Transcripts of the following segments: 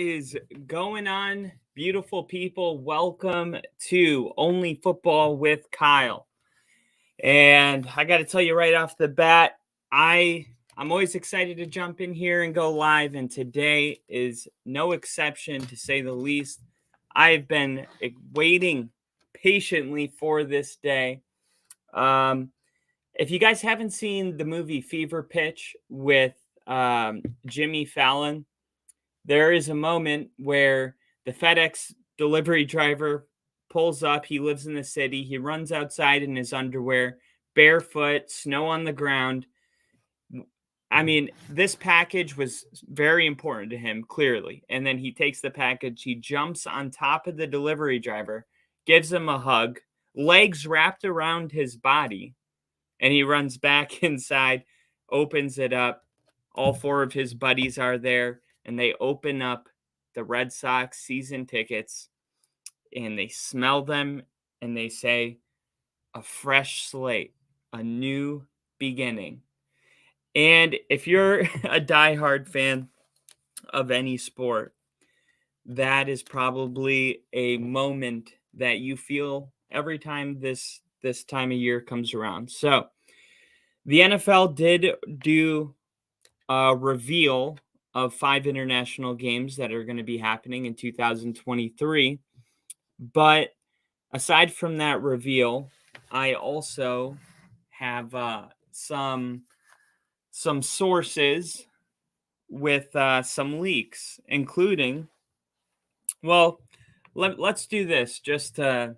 is going on, beautiful people? Welcome to Only Football with Kyle. And I got to tell you right off the bat, I'm always excited to jump in here and go live, and today is no exception, to say the least. I've been waiting patiently for this day. If you guys haven't seen the movie Fever Pitch with Jimmy Fallon, there is a moment where the FedEx delivery driver pulls up. He lives in the city. He runs outside in his underwear, barefoot, snow on the ground. I mean, this package was very important to him, clearly. And then he takes the package. He jumps on top of the delivery driver, gives him a hug, legs wrapped around his body, and he runs back inside, opens it up. All four of his buddies are there, and they open up the Red Sox season tickets, and they smell them, and they say, a fresh slate, a new beginning. And if you're a diehard fan of any sport, that is probably a moment that you feel every time this time of year comes around. So the NFL did do a reveal of 5 international games that are going to be happening in 2023. But aside from that reveal, I also have some sources with some leaks, including, well, let's do this just to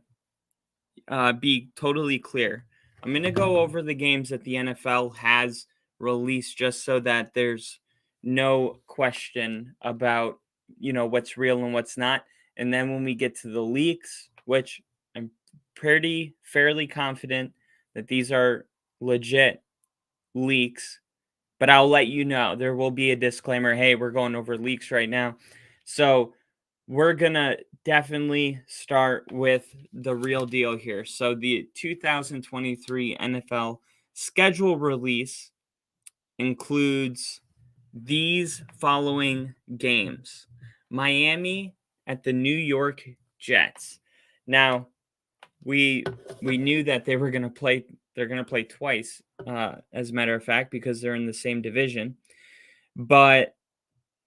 be totally clear. I'm going to go over the games that the NFL has released just so that there's no question about, what's real and what's not. And then when we get to the leaks, which I'm fairly confident that these are legit leaks, but I'll let you know. There will be a disclaimer. Hey, we're going over leaks right now. So we're going to definitely start with the real deal here. So the 2023 NFL schedule release includes these following games. Miami at the New York Jets. Now, we knew that they were going to play. They're going to play twice, as a matter of fact, because they're in the same division. But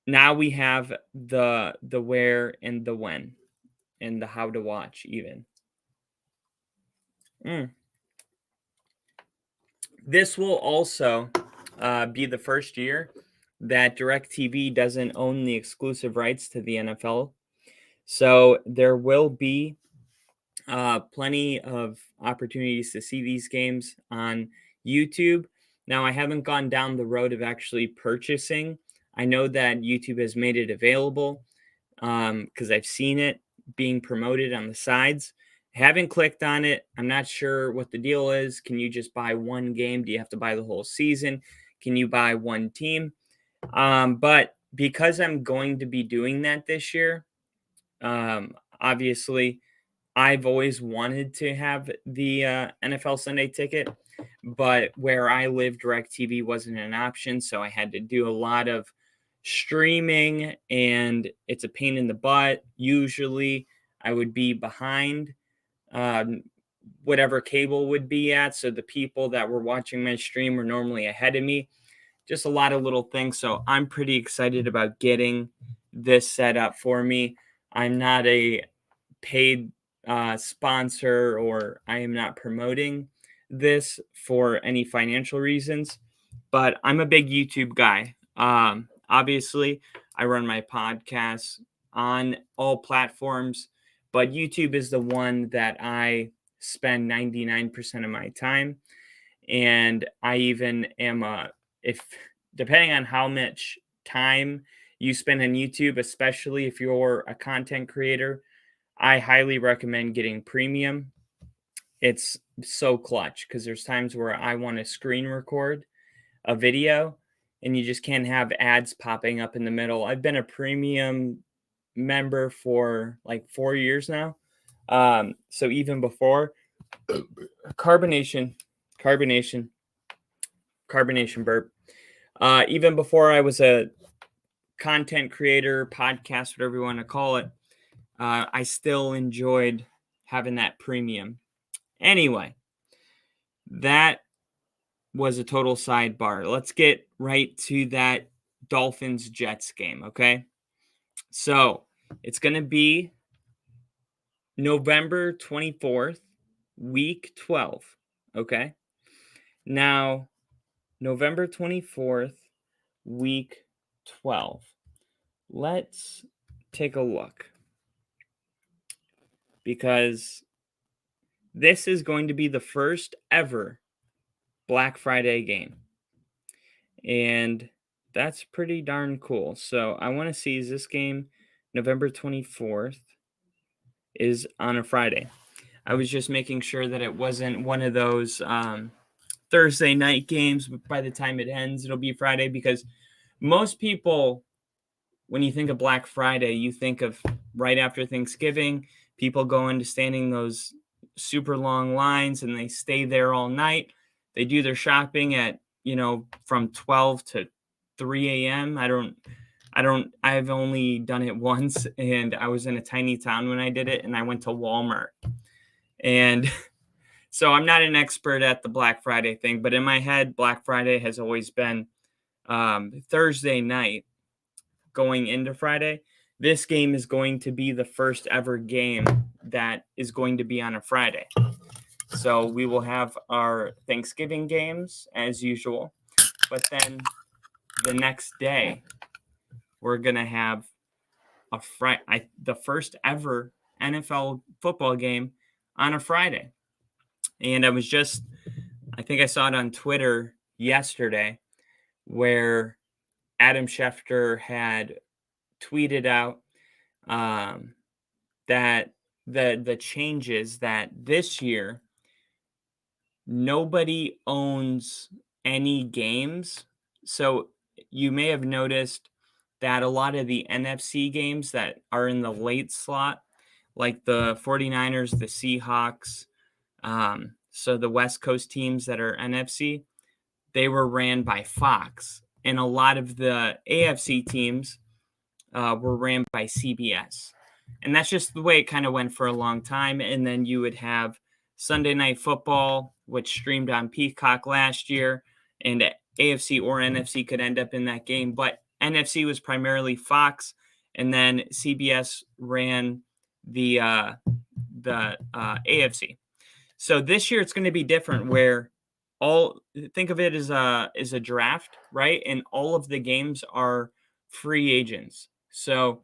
now we have the where and the when and the how to watch even. This will also be the first year that DirecTV doesn't own the exclusive rights to the NFL. So there will be plenty of opportunities to see these games on YouTube. Now, I haven't gone down the road of actually purchasing. I know that YouTube has made it available because I've seen it being promoted on the sides. I haven't clicked on it. I'm not sure what the deal is. Can you just buy one game? Do you have to buy the whole season? Can you buy one team? But because I'm going to be doing that this year, obviously, I've always wanted to have the NFL Sunday ticket, but where I live, DirecTV wasn't an option, so I had to do a lot of streaming, and it's a pain in the butt. Usually, I would be behind whatever cable would be at, so the people that were watching my stream were normally ahead of me. Just a lot of little things, so I'm pretty excited about getting this set up for me. I'm not a paid sponsor, or I am not promoting this for any financial reasons, but I'm a big YouTube guy. Obviously, I run my podcasts on all platforms, but YouTube is the one that I spend 99% of my time. And I even am if depending on how much time you spend on YouTube, especially if you're a content creator, I highly recommend getting premium. It's so clutch because there's times where I want to screen record a video and you just can't have ads popping up in the middle. I've been a premium member for like 4 years now. So even before carbonation burp. Even before I was a content creator, podcast, whatever you want to call it, I still enjoyed having that premium. Anyway, that was a total sidebar. Let's get right to that Dolphins Jets game, okay? So it's going to be November 24th, week 12, okay? Now, November 24th, week 12. Let's take a look, because this is going to be the first ever Black Friday game. And that's pretty darn cool. So I want to see, is this game November 24th is on a Friday? I was just making sure that it wasn't one of those Thursday night games, but by the time it ends, it'll be Friday, because most people, when you think of Black Friday, you think of right after Thanksgiving, people go into standing those super long lines and they stay there all night. They do their shopping at, from 12 to 3 a.m. I've only done it once, and I was in a tiny town when I did it, and I went to Walmart. And so I'm not an expert at the Black Friday thing, but in my head, Black Friday has always been Thursday night going into Friday. This game is going to be the first ever game that is going to be on a Friday. So we will have our Thanksgiving games as usual, but then the next day we're going to have the first ever NFL football game on a Friday. And I think I saw it on Twitter yesterday, where Adam Schefter had tweeted out that the changes that this year nobody owns any games. So you may have noticed that a lot of the NFC games that are in the late slot, like the 49ers, the Seahawks, so the West Coast teams that are NFC, they were ran by Fox. And a lot of the AFC teams were ran by CBS. And that's just the way it kind of went for a long time. And then you would have Sunday Night Football, which streamed on Peacock last year, and AFC or NFC could end up in that game. But NFC was primarily Fox, and then CBS ran the AFC. So this year it's going to be different, where think of it as a draft, right? And all of the games are free agents. So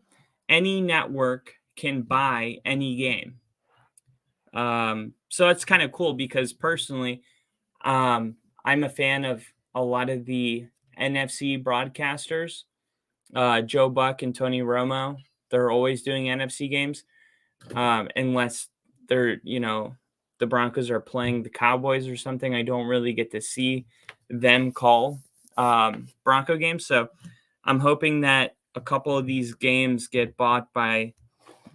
any network can buy any game. So it's kind of cool, because personally, I'm a fan of a lot of the NFC broadcasters. Joe Buck and Tony Romo, they're always doing NFC games, unless they're, the Broncos are playing the Cowboys or something. I don't really get to see them call Bronco games. So I'm hoping that a couple of these games get bought by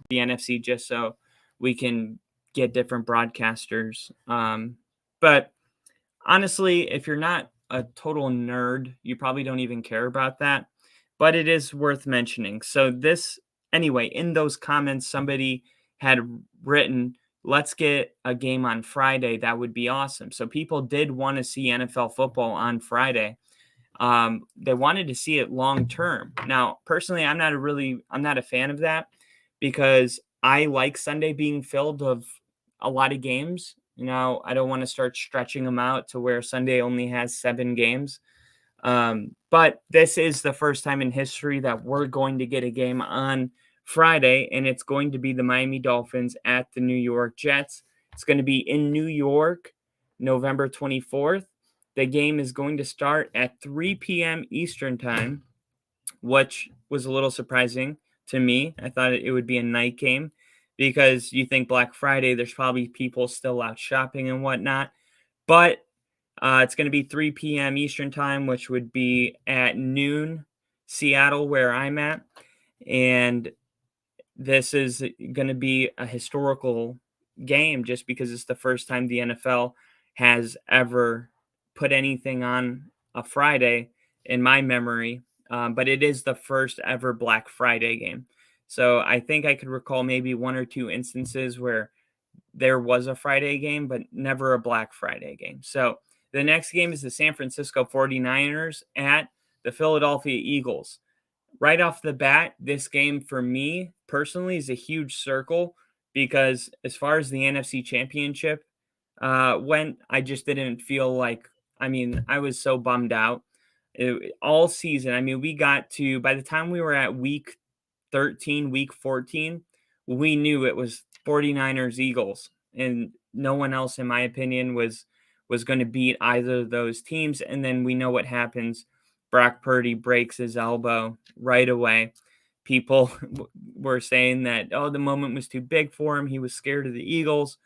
the NFC, just so we can get different broadcasters. But honestly, if you're not a total nerd, you probably don't even care about that. But it is worth mentioning. So anyway, in those comments, somebody had written, let's get a game on Friday. That would be awesome. So people did want to see NFL football on Friday. They wanted to see it long term. Now, personally, I'm not a fan of that, because I like Sunday being filled of a lot of games. I don't want to start stretching them out to where Sunday only has 7 games. But this is the first time in history that we're going to get a game on Friday, and it's going to be the Miami Dolphins at the New York Jets. It's going to be in New York, November 24th. The game is going to start at 3 p.m. Eastern time, which was a little surprising to me. I thought it would be a night game, because you think Black Friday, there's probably people still out shopping and whatnot. But it's going to be 3 p.m. Eastern time, which would be at noon Seattle, where I'm at. And this is going to be a historical game, just because it's the first time the NFL has ever put anything on a Friday in my memory. but it is the first ever Black Friday game. So I think I could recall maybe one or two instances where there was a Friday game, but never a Black Friday game. So the next game is the San Francisco 49ers at the Philadelphia Eagles. Right off the bat, this game for me personally is a huge circle because as far as the NFC Championship went, I just didn't feel like, I mean, I was so bummed out all season. I mean, we got to, by the time we were at week 13, week 14, we knew it was 49ers Eagles, and no one else, in my opinion, was going to beat either of those teams. And then we know what happens. Brock Purdy breaks his elbow right away. People were saying that, oh, the moment was too big for him. He was scared of the Eagles.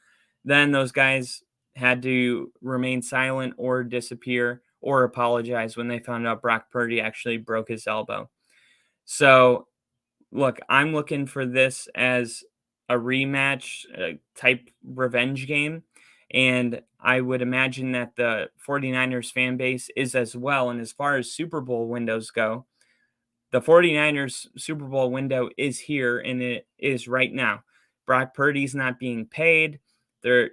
Then those guys had to remain silent or disappear or apologize when they found out Brock Purdy actually broke his elbow. So look, I'm looking for this as a rematch type revenge game. And I would imagine that the 49ers fan base is as well. And as far as Super Bowl windows go, the 49ers Super Bowl window is here and it is right now. Brock Purdy's not being paid. They're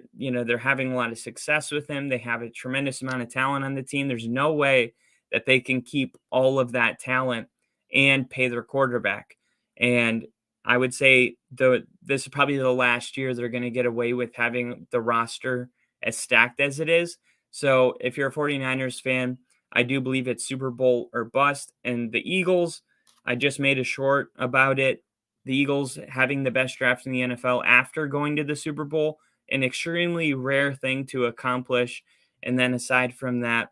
having a lot of success with him. They have a tremendous amount of talent on the team. There's no way that they can keep all of that talent and pay their quarterback. And I would say this is probably the last year they're going to get away with having the roster as stacked as it is. So if you're a 49ers fan, I do believe it's Super Bowl or bust. And the Eagles, I just made a short about it. The Eagles having the best draft in the NFL after going to the Super Bowl, an extremely rare thing to accomplish. And then aside from that,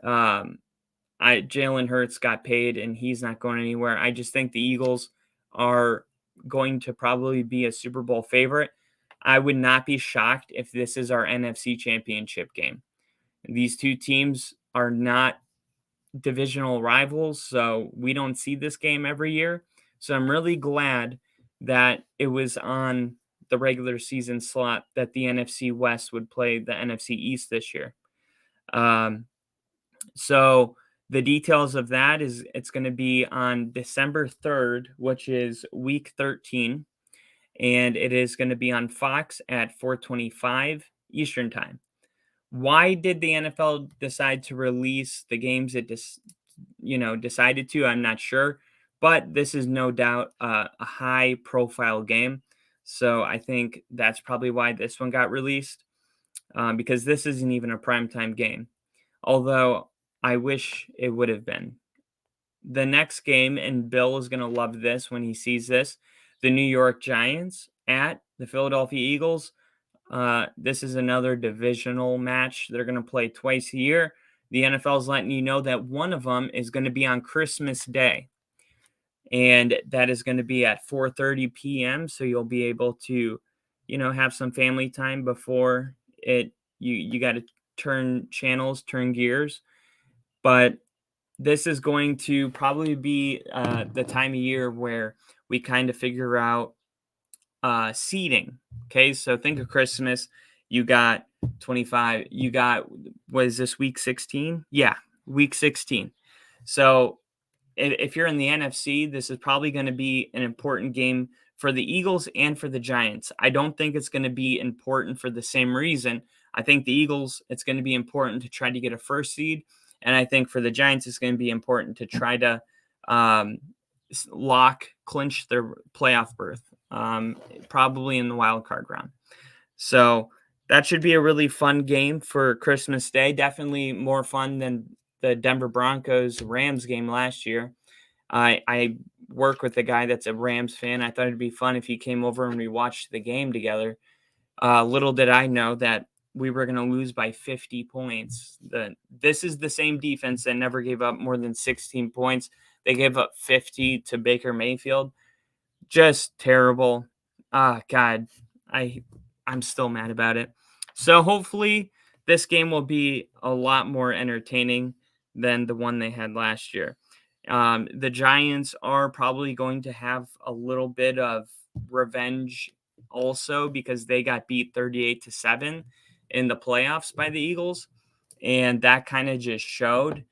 Jalen Hurts got paid and he's not going anywhere. I just think the Eagles are going to probably be a Super Bowl favorite. I would not be shocked if this is our NFC Championship game. These two teams are not divisional rivals, so we don't see this game every year. So I'm really glad that it was on the regular season slot that the NFC West would play the NFC East this year. So the details of that is it's going to be on December 3rd, which is week 13, and it is going to be on Fox at 4:25 Eastern time. Why did the NFL decide to release the games it decided to? I'm not sure, but this is no doubt a high profile game. So I think that's probably why this one got released, because this isn't even a primetime game. Although I wish it would have been. The next game, and Bill is going to love this when he sees this, the New York Giants at the Philadelphia Eagles. This is another divisional match. They're going to play twice a year. The NFL is letting you know that one of them is going to be on Christmas Day. And that is going to be at 4:30 p.m. So you'll be able to, have some family time before it. You got to turn channels, turn gears. But this is going to probably be the time of year where we kind of figure out seeding. Okay, so think of Christmas. You got 25. You got, what is this, week 16? Yeah, week 16. So if you're in the NFC, this is probably going to be an important game for the Eagles and for the Giants. I don't think it's going to be important for the same reason. I think the Eagles, it's going to be important to try to get a first seed. And I think for the Giants, it's going to be important to try to clinch their playoff berth, probably in the wild card round. So that should be a really fun game for Christmas Day. Definitely more fun than the Denver Broncos Rams game last year. I work with a guy that's a Rams fan. I thought it'd be fun if he came over and we watched the game together. Little did I know that we were going to lose by 50 points. This is the same defense that never gave up more than 16 points. They gave up 50 to Baker Mayfield. Just terrible. God, I'm still mad about it. So hopefully this game will be a lot more entertaining than the one they had last year. The Giants are probably going to have a little bit of revenge also because they got beat 38-7 in the playoffs by the Eagles. And that kind of just showed,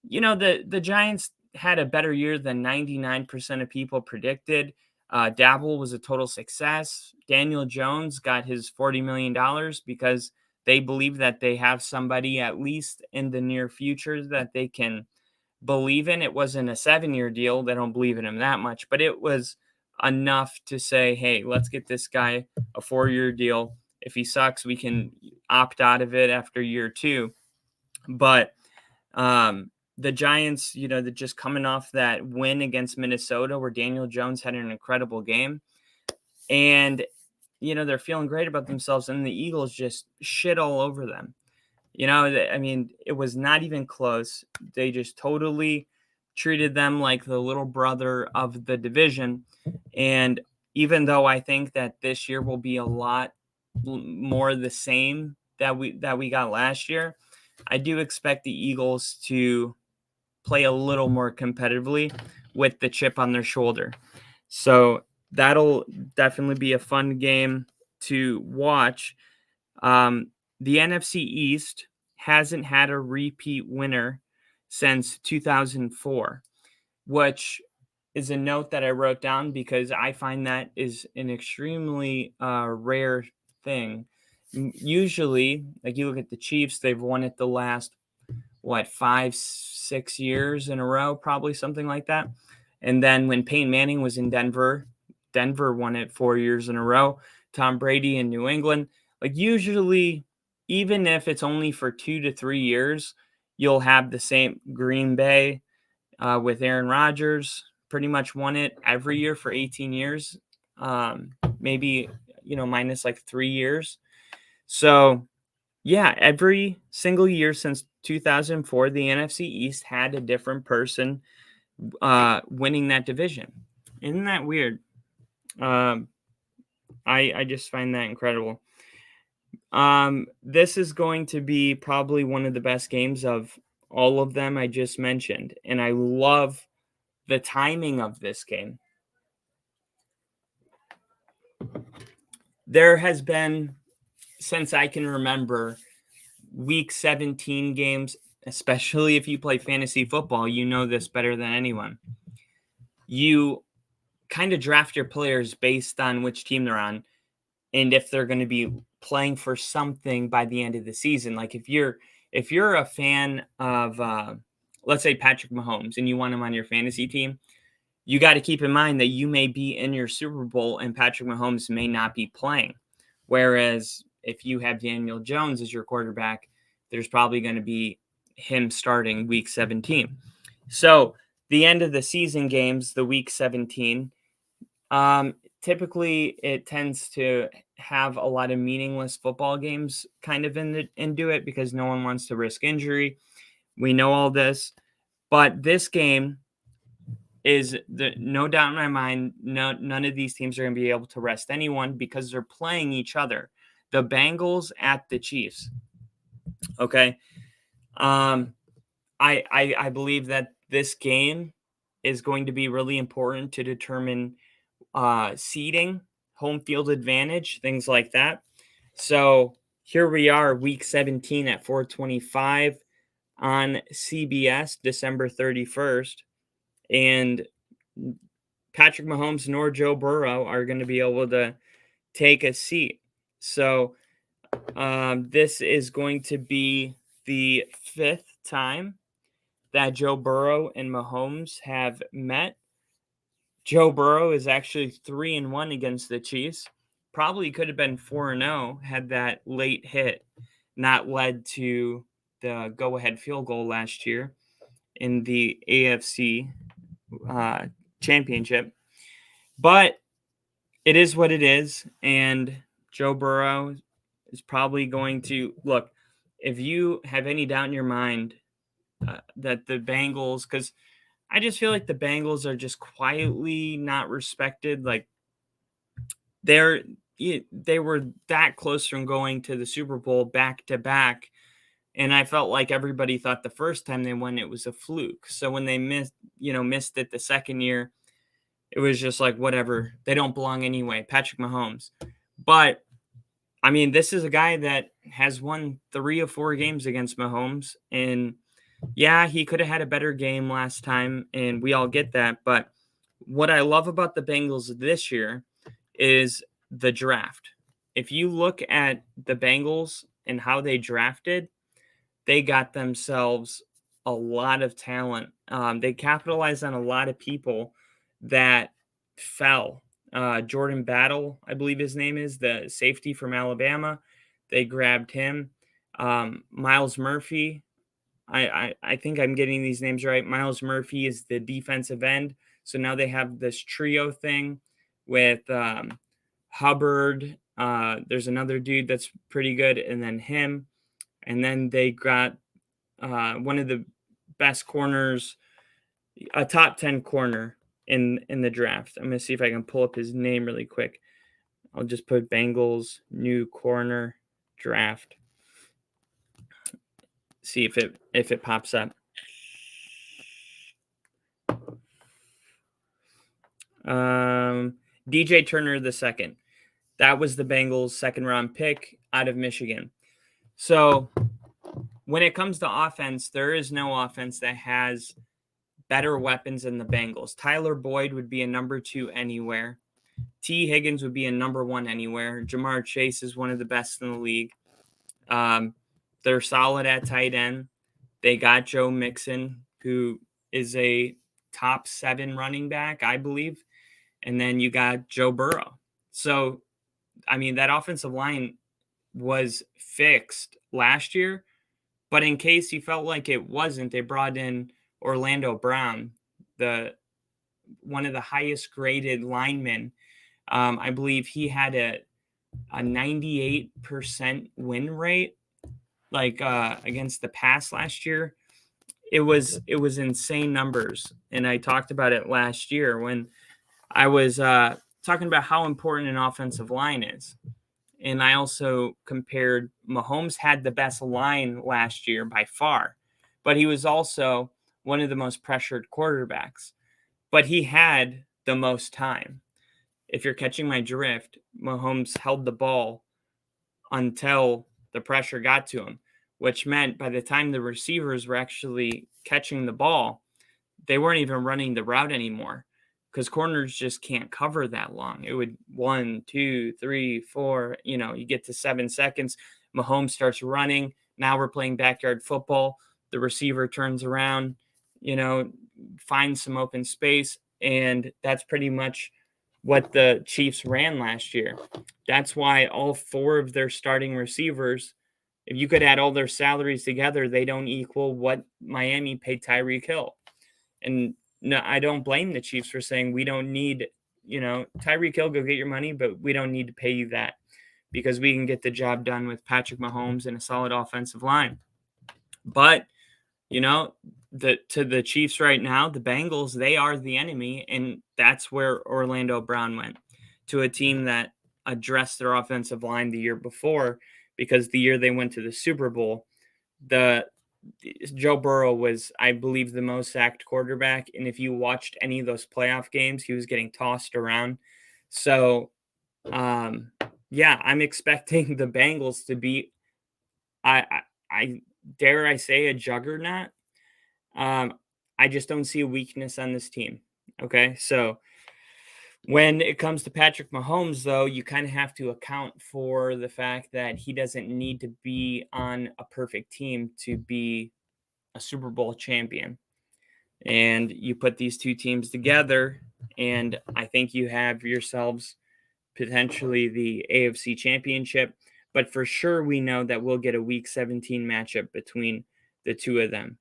the Giants had a better year than 99% of people predicted. Dabble was a total success. Daniel Jones got his $40 million because they believe that they have somebody, at least in the near future, that they can believe in. It wasn't a 7-year deal. They don't believe in him that much, but it was enough to say, hey, let's get this guy a 4-year deal. If he sucks, we can opt out of it after year 2. But the Giants, they're just coming off that win against Minnesota where Daniel Jones had an incredible game. And, they're feeling great about themselves, and the Eagles just shit all over them. It was not even close. They just totally treated them like the little brother of the division. And even though I think that this year will be a lot more the same that we got last year, I do expect the Eagles to play a little more competitively with the chip on their shoulder. So that'll definitely be a fun game to watch. The NFC East hasn't had a repeat winner since 2004, which is a note that I wrote down because I find that is an extremely rare thing. Usually, like you look at the Chiefs, they've won it the last, 5-6 years in a row, probably something like that. And then when Peyton Manning was in Denver won it 4 years in a row. Tom Brady in New England, usually, even if it's only for 2 to 3 years, you'll have the same. Green Bay with Aaron Rodgers pretty much won it every year for 18 years, maybe, minus 3 years. So, yeah, every single year since 2004, the NFC East had a different person winning that division. Isn't that weird? I just find that incredible. This is going to be probably one of the best games of all of them I just mentioned, and I love the timing of this game. There has been, since I can remember, week 17 games, especially if you play fantasy football, you know this better than anyone. You kind of draft your players based on which team they're on and if they're going to be playing for something by the end of the season. Like if you're a fan of let's say Patrick Mahomes and you want him on your fantasy team, you got to keep in mind that you may be in your Super Bowl and Patrick Mahomes may not be playing. Whereas if you have Daniel Jones as your quarterback, there's probably going to be him starting week 17. So the end of the season games, the week 17, typically it tends to have a lot of meaningless football games kind of into it because no one wants to risk injury. We know all this, but this game is no doubt in my mind, none of these teams are going to be able to rest anyone because they're playing each other. The Bengals at the Chiefs. Okay. I believe that this game is going to be really important to determine seeding, home field advantage, things like that. So here we are, week 17 at 4:25 on CBS, December 31st. And Patrick Mahomes nor Joe Burrow are going to be able to take a seat. So this is going to be the 5th time that Joe Burrow and Mahomes have met. Joe Burrow is actually 3-1 against the Chiefs. Probably could have been 4-0 had that late hit not led to the go-ahead field goal last year in the AFC championship. But it is what it is, and Joe Burrow is probably going to look. If you have any doubt in your mind that the Bengals, because I just feel like the Bengals are just quietly not respected. Like they were that close from going to the Super Bowl back to back, and I felt like everybody thought the first time they won it was a fluke. So when they missed it the second year, it was just like whatever. They don't belong anyway. Patrick Mahomes, but I mean, this is a guy that has won 3 or 4 games against Mahomes, and Yeah, he could have had a better game last time, and we all get that. But what I love about the Bengals this year is the draft. If you look at the Bengals and how they drafted, they got themselves a lot of talent. They capitalized on a lot of people that fell. Jordan Battle, I believe his name is, the safety from Alabama. They grabbed him. Miles Murphy, I think I'm getting these names right. Miles Murphy is the defensive end. So now they have this trio thing with Hubbard. There's another dude that's pretty good, and then him. And then they got one of the best corners, a top 10 corner in the draft. I'm gonna see if I can pull up his name really quick. I'll just put Bengals new corner draft. See if it pops up. DJ Turner the second. That was the Bengals' second round pick out of Michigan. So when it comes to offense, there is no offense that has better weapons than the Bengals. Tyler Boyd would be a number 2 anywhere. T. Higgins would be a number 1 anywhere. Jamar Chase is one of the best in the league. They're solid at tight end. They got Joe Mixon, who is a top 7 running back, I believe. And then you got Joe Burrow. So, I mean, that offensive line was fixed last year. But in case you felt like it wasn't, they brought in Orlando Brown, the one of the highest graded linemen. I believe he had a 98% win rate, like against the pass last year. It was insane numbers, and I talked about it last year when I was talking about how important an offensive line is. And I also compared Mahomes had the best line last year by far, but he was also one of the most pressured quarterbacks. But he had the most time. If you're catching my drift, Mahomes held the ball until the pressure got to him, which meant by the time the receivers were actually catching the ball, they weren't even running the route anymore because corners just can't cover that long. It would 1, 2, 3, 4, you get to 7 seconds. Mahomes starts running. Now we're playing backyard football. The receiver turns around, finds some open space. And that's pretty much what the Chiefs ran last year. That's why all 4 of their starting receivers, if you could add all their salaries together, they don't equal what Miami paid Tyreek Hill. And no, I don't blame the Chiefs for saying we don't need, Tyreek Hill, go get your money, but we don't need to pay you that because we can get the job done with Patrick Mahomes and a solid offensive line. But, to the Chiefs right now, the Bengals, they are the enemy, and that's where Orlando Brown went, to a team that addressed their offensive line the year before, because the year they went to the Super Bowl, Joe Burrow was, I believe, the most sacked quarterback. And if you watched any of those playoff games, he was getting tossed around. So, yeah, I'm expecting the Bengals to be, I dare I say, a juggernaut. I just don't see a weakness on this team. Okay. So when it comes to Patrick Mahomes, though, you kind of have to account for the fact that he doesn't need to be on a perfect team to be a Super Bowl champion. And you put these two teams together, and I think you have yourselves potentially the AFC championship. But for sure, we know that we'll get a week 17 matchup between the two of them.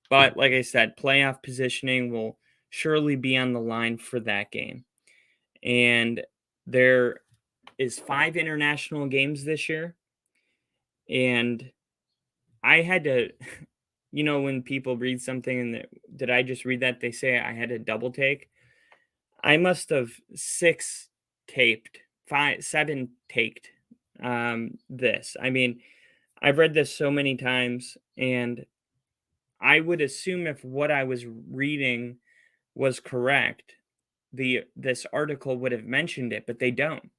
But like I said, playoff positioning will surely be on the line for that game. And there is 5 international games this year. And I had to, when people read something and did I just read that? They say I had a double take. I must have 7 taked this. I mean, I've read this so many times, and I would assume if what I was reading was correct, this article would have mentioned it, but they don't.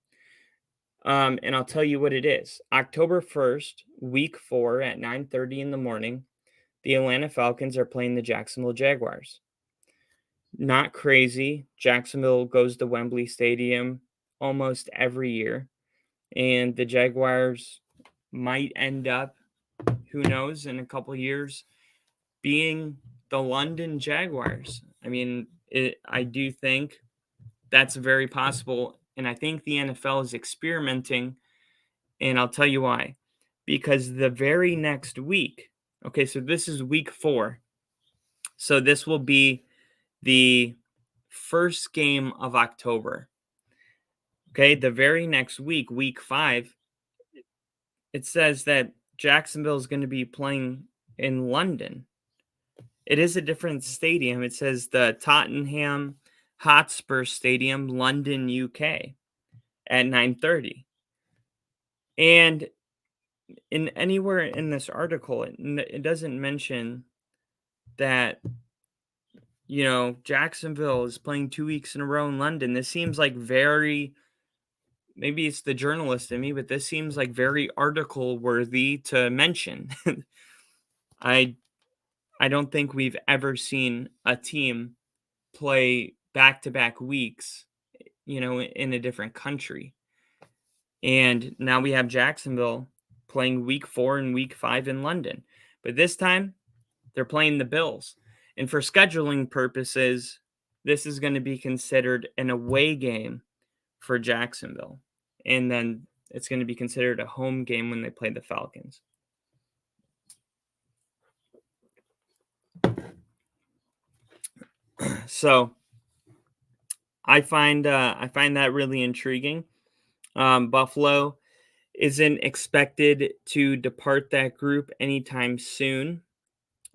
And I'll tell you what it is. October 1st, week 4 at 9:30 in the morning, the Atlanta Falcons are playing the Jacksonville Jaguars. Not crazy. Jacksonville goes to Wembley Stadium almost every year, and the Jaguars might end up, who knows, in a couple years being the London Jaguars. I mean, I do think that's very possible, and I think the NFL is experimenting, and I'll tell you why. Because the very next week, okay, so this is week 4. So this will be the first game of October. Okay, the very next week, week 5, it says that Jacksonville is going to be playing in London. It is a different stadium. It says the Tottenham Hotspur Stadium, London, UK, at 9:30. And in anywhere in this article, it doesn't mention that Jacksonville is playing 2 weeks in a row in London. This seems like very, maybe it's the journalist in me, but this seems like very article worthy to mention. I I don't think we've ever seen a team play back-to-back weeks, in a different country. And now we have Jacksonville playing week 4 and week 5 in London. But this time, they're playing the Bills. And for scheduling purposes, this is going to be considered an away game for Jacksonville. And then it's going to be considered a home game when they play the Falcons. So I find that really intriguing. Buffalo isn't expected to depart that group anytime soon.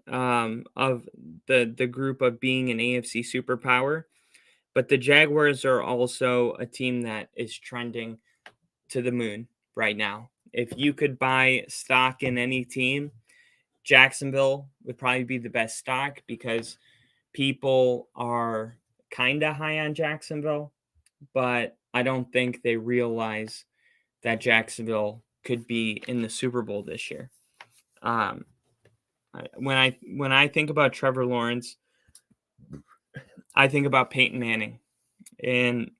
Of the group of being an AFC superpower, but the Jaguars are also a team that is trending to the moon right now. If you could buy stock in any team, Jacksonville would probably be the best stock because people are kind of high on Jacksonville, but I don't think they realize that Jacksonville could be in the Super Bowl this year. When I think about Trevor Lawrence, I think about Peyton Manning, and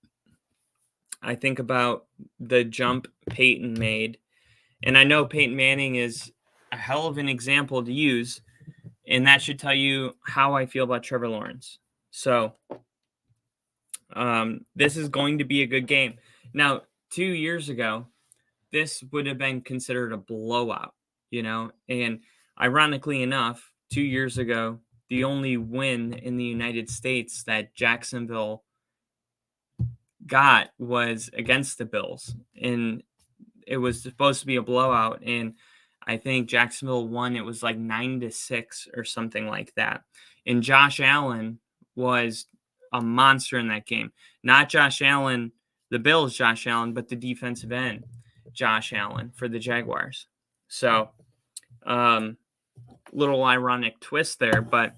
I think about the jump Peyton made. And I know Peyton Manning is a hell of an example to use, and that should tell you how I feel about Trevor Lawrence. So, this is going to be a good game. Now, 2 years ago, this would have been considered a blowout, and ironically enough, 2 years ago, the only win in the United States that Jacksonville got was against the Bills, and it was supposed to be a blowout, and I think Jacksonville won. It was like 9-6 or something like that. And Josh Allen was a monster in that game. Not Josh Allen, the Bills Josh Allen, but the defensive end Josh Allen for the Jaguars. So, little ironic twist there, but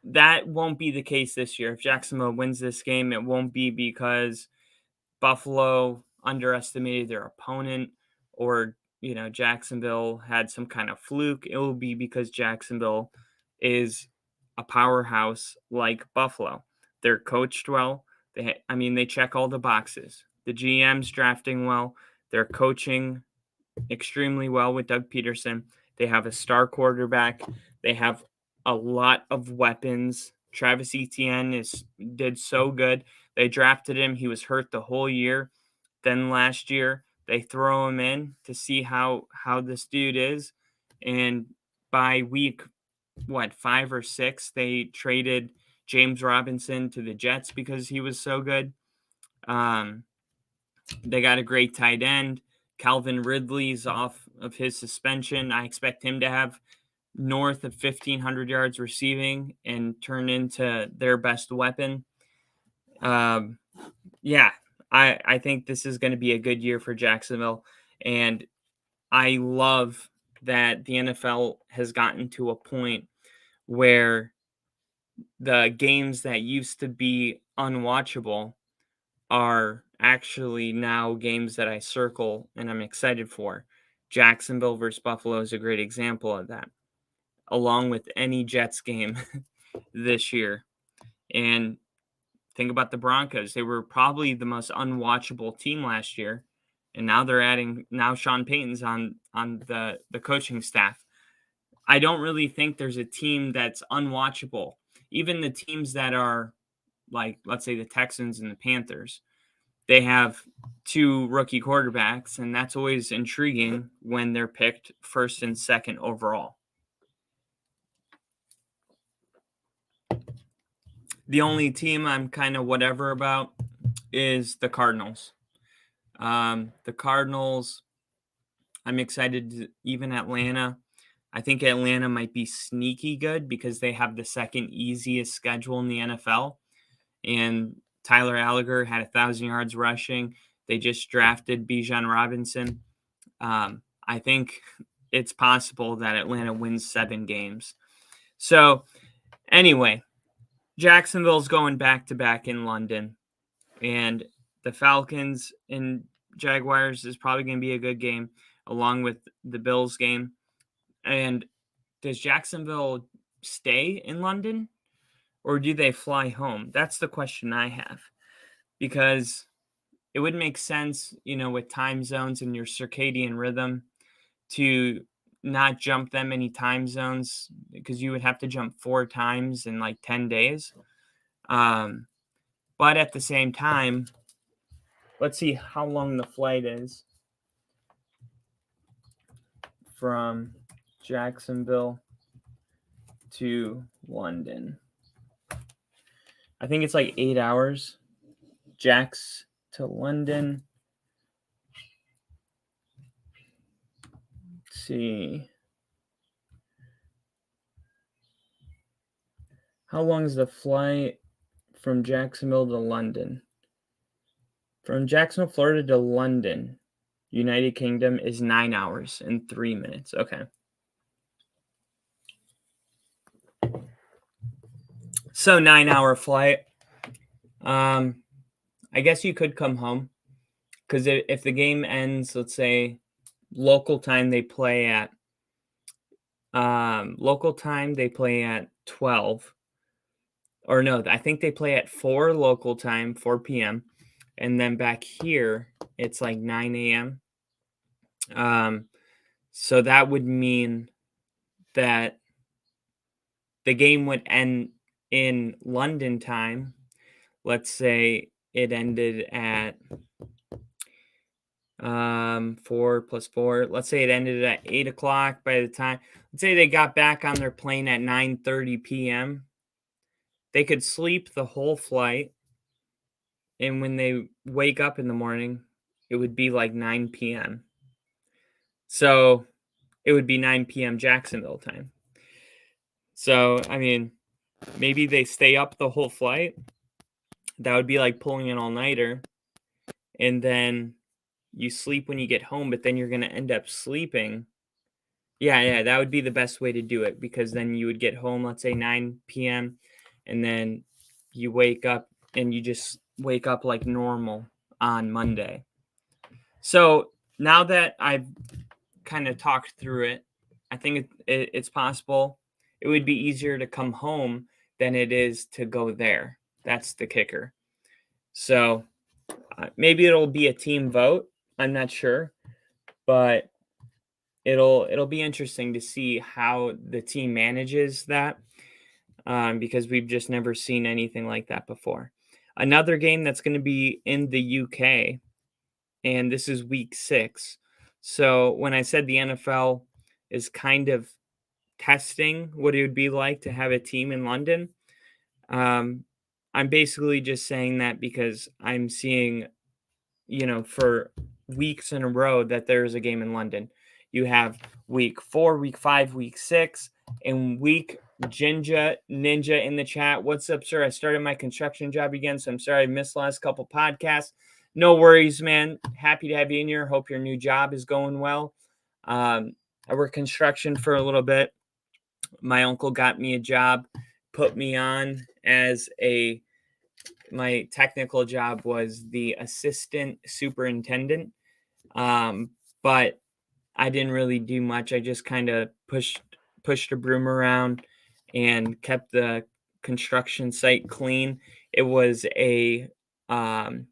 that won't be the case this year. If Jacksonville wins this game, it won't be because Buffalo underestimated their opponent or, Jacksonville had some kind of fluke. It will be because Jacksonville is a powerhouse like Buffalo. They're coached well. They check all the boxes. The GM's drafting well. They're coaching extremely well with Doug Peterson. They have a star quarterback. They have a lot of weapons. Travis Etienne did so good. They drafted him. He was hurt the whole year. Then last year, they throw him in to see how this dude is. And by week, 5 or 6, they traded James Robinson to the Jets because he was so good. They got a great tight end. Calvin Ridley's off of his suspension. I expect him to have north of 1,500 yards receiving and turn into their best weapon. Yeah, I think this is going to be a good year for Jacksonville. And I love that the NFL has gotten to a point where the games that used to be unwatchable are actually now games that I circle and I'm excited for. Jacksonville versus Buffalo is a great example of that. along with any Jets game this year. And think about the Broncos. They were probably the most unwatchable team last year. And now they're adding Sean Payton's on the coaching staff. I don't really think there's a team that's unwatchable. Even the teams that are like, let's say the Texans and the Panthers, they have 2 rookie quarterbacks, and that's always intriguing when they're picked first and second overall. The only team I'm kind of whatever about is the Cardinals. The Cardinals, I'm excited to, even Atlanta. I think Atlanta might be sneaky good because they have the second easiest schedule in the NFL. And Tyler Alliger had 1,000 yards rushing. They just drafted Bijan Robinson. I think it's possible that Atlanta wins 7 games. So anyway, Jacksonville's going back-to-back in London. And the Falcons and Jaguars is probably going to be a good game, along with the Bills game. And does Jacksonville stay in London, or do they fly home? That's the question I have, because it would make sense, with time zones and your circadian rhythm, to not jump that many time zones, because you would have to jump 4 times in like 10 days. But at the same time, let's see how long the flight is from Jacksonville to London. I think it's like 8 hours. Jax to London. Let's see. How long is the flight from Jacksonville to London? From Jacksonville, Florida to London, United Kingdom, is 9 hours and 3 minutes. Okay. So 9-hour flight. I guess you could come home, because if the game ends, let's say local time, they play at 12. Or no, I think they play at 4 local time, 4 p.m. And then back here, it's like 9 a.m. So that would mean that the game would end in London time. Let's say it ended at 4 plus 4. Let's say it ended at 8 o'clock by the time. Let's say they got back on their plane at 9:30 p.m. They could sleep the whole flight, and when they wake up in the morning, it would be like 9 p.m. So it would be 9 p.m. Jacksonville time. So, I mean, maybe they stay up the whole flight. That would be like pulling an all-nighter. And then you sleep when you get home, but then you're going to end up sleeping. Yeah, that would be the best way to do it, because then you would get home, let's say 9 p.m., and then you wake up and you just wake up like normal on Monday. So now that I've kind of talked through it, I think it's possible it would be easier to come home than it is to go there. That's the kicker. So maybe it'll be a team vote. I'm not sure, but it'll be interesting to see how the team manages that, because we've just never seen anything like that before. Another game that's going to be in the UK, and this is week 6. So when I said the NFL is kind of testing what it would be like to have a team in London, I'm basically just saying that because I'm seeing, for weeks in a row that there's a game in London. You have week 4, week 5, week 6, and week Ninja in the chat. What's up, sir? I started my construction job again, so I'm sorry I missed the last couple podcasts. No worries, man. Happy to have you in here. Hope your new job is going well. I worked construction for a little bit. My uncle got me a job, put me on as my technical job was the assistant superintendent. But I didn't really do much. I just kind of pushed pushed a broom around and kept the construction site clean. It was a um,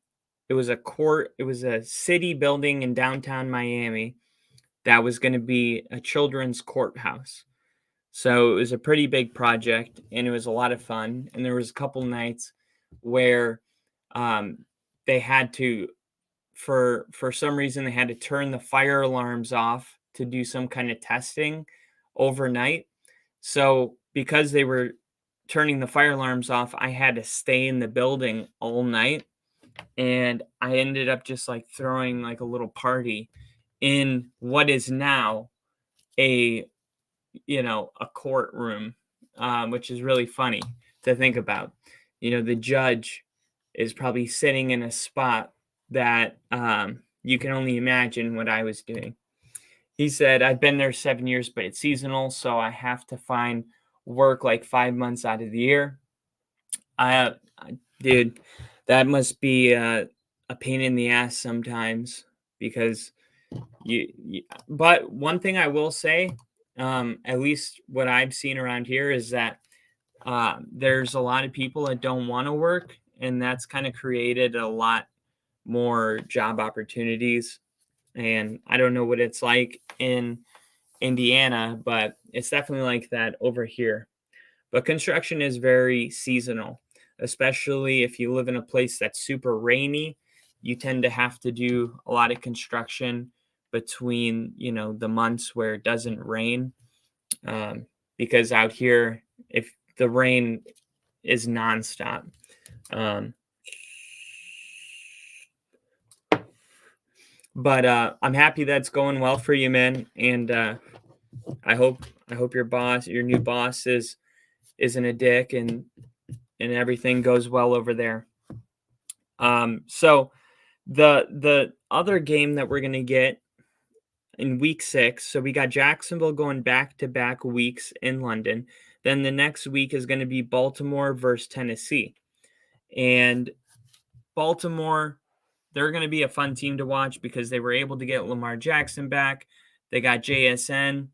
it was a court. It was a city building in downtown Miami that was going to be a children's courthouse. So it was a pretty big project, and it was a lot of fun. And there was a couple nights where um, they had to, for some reason, they had to turn the fire alarms off to do some kind of testing overnight. So because they were turning the fire alarms off, I had to stay in the building all night, and I ended up just like throwing like a little party in what is now a a courtroom, which is really funny to think about. The judge is probably sitting in a spot that you can only imagine what I was doing. He said, I've been there 7 years, but it's seasonal, so I have to find work like 5 months out of the year. Dude, that must be a pain in the ass sometimes because but one thing I will say, at least what I've seen around here is that there's a lot of people that don't want to work, and that's kind of created a lot more job opportunities. And I don't know what it's like in Indiana, but it's definitely like that over here. But construction is very seasonal, especially if you live in a place that's super rainy. You tend to have to do a lot of construction between, the months where it doesn't rain. Because out here, if the rain is nonstop. Um, but I'm happy that's going well for you, man. And I hope your new boss isn't a dick and everything goes well over there. So the other game that we're gonna get in week 6, so we got Jacksonville going back to back weeks in London. Then the next week is going to be Baltimore versus Tennessee. And Baltimore, they're going to be a fun team to watch because they were able to get Lamar Jackson back. They got JSN,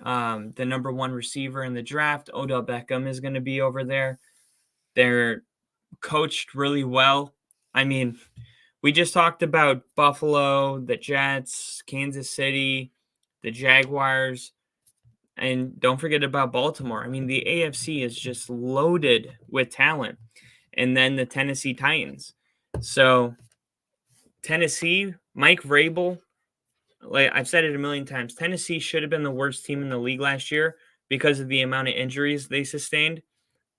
the number 1 receiver in the draft. Odell Beckham is going to be over there. They're coached really well. I mean, we just talked about Buffalo, the Jets, Kansas City, the Jaguars, and don't forget about Baltimore. I mean, the AFC is just loaded with talent. And then the Tennessee Titans. So Tennessee, Mike Vrabel, like I've said it a million times, Tennessee should have been the worst team in the league last year because of the amount of injuries they sustained.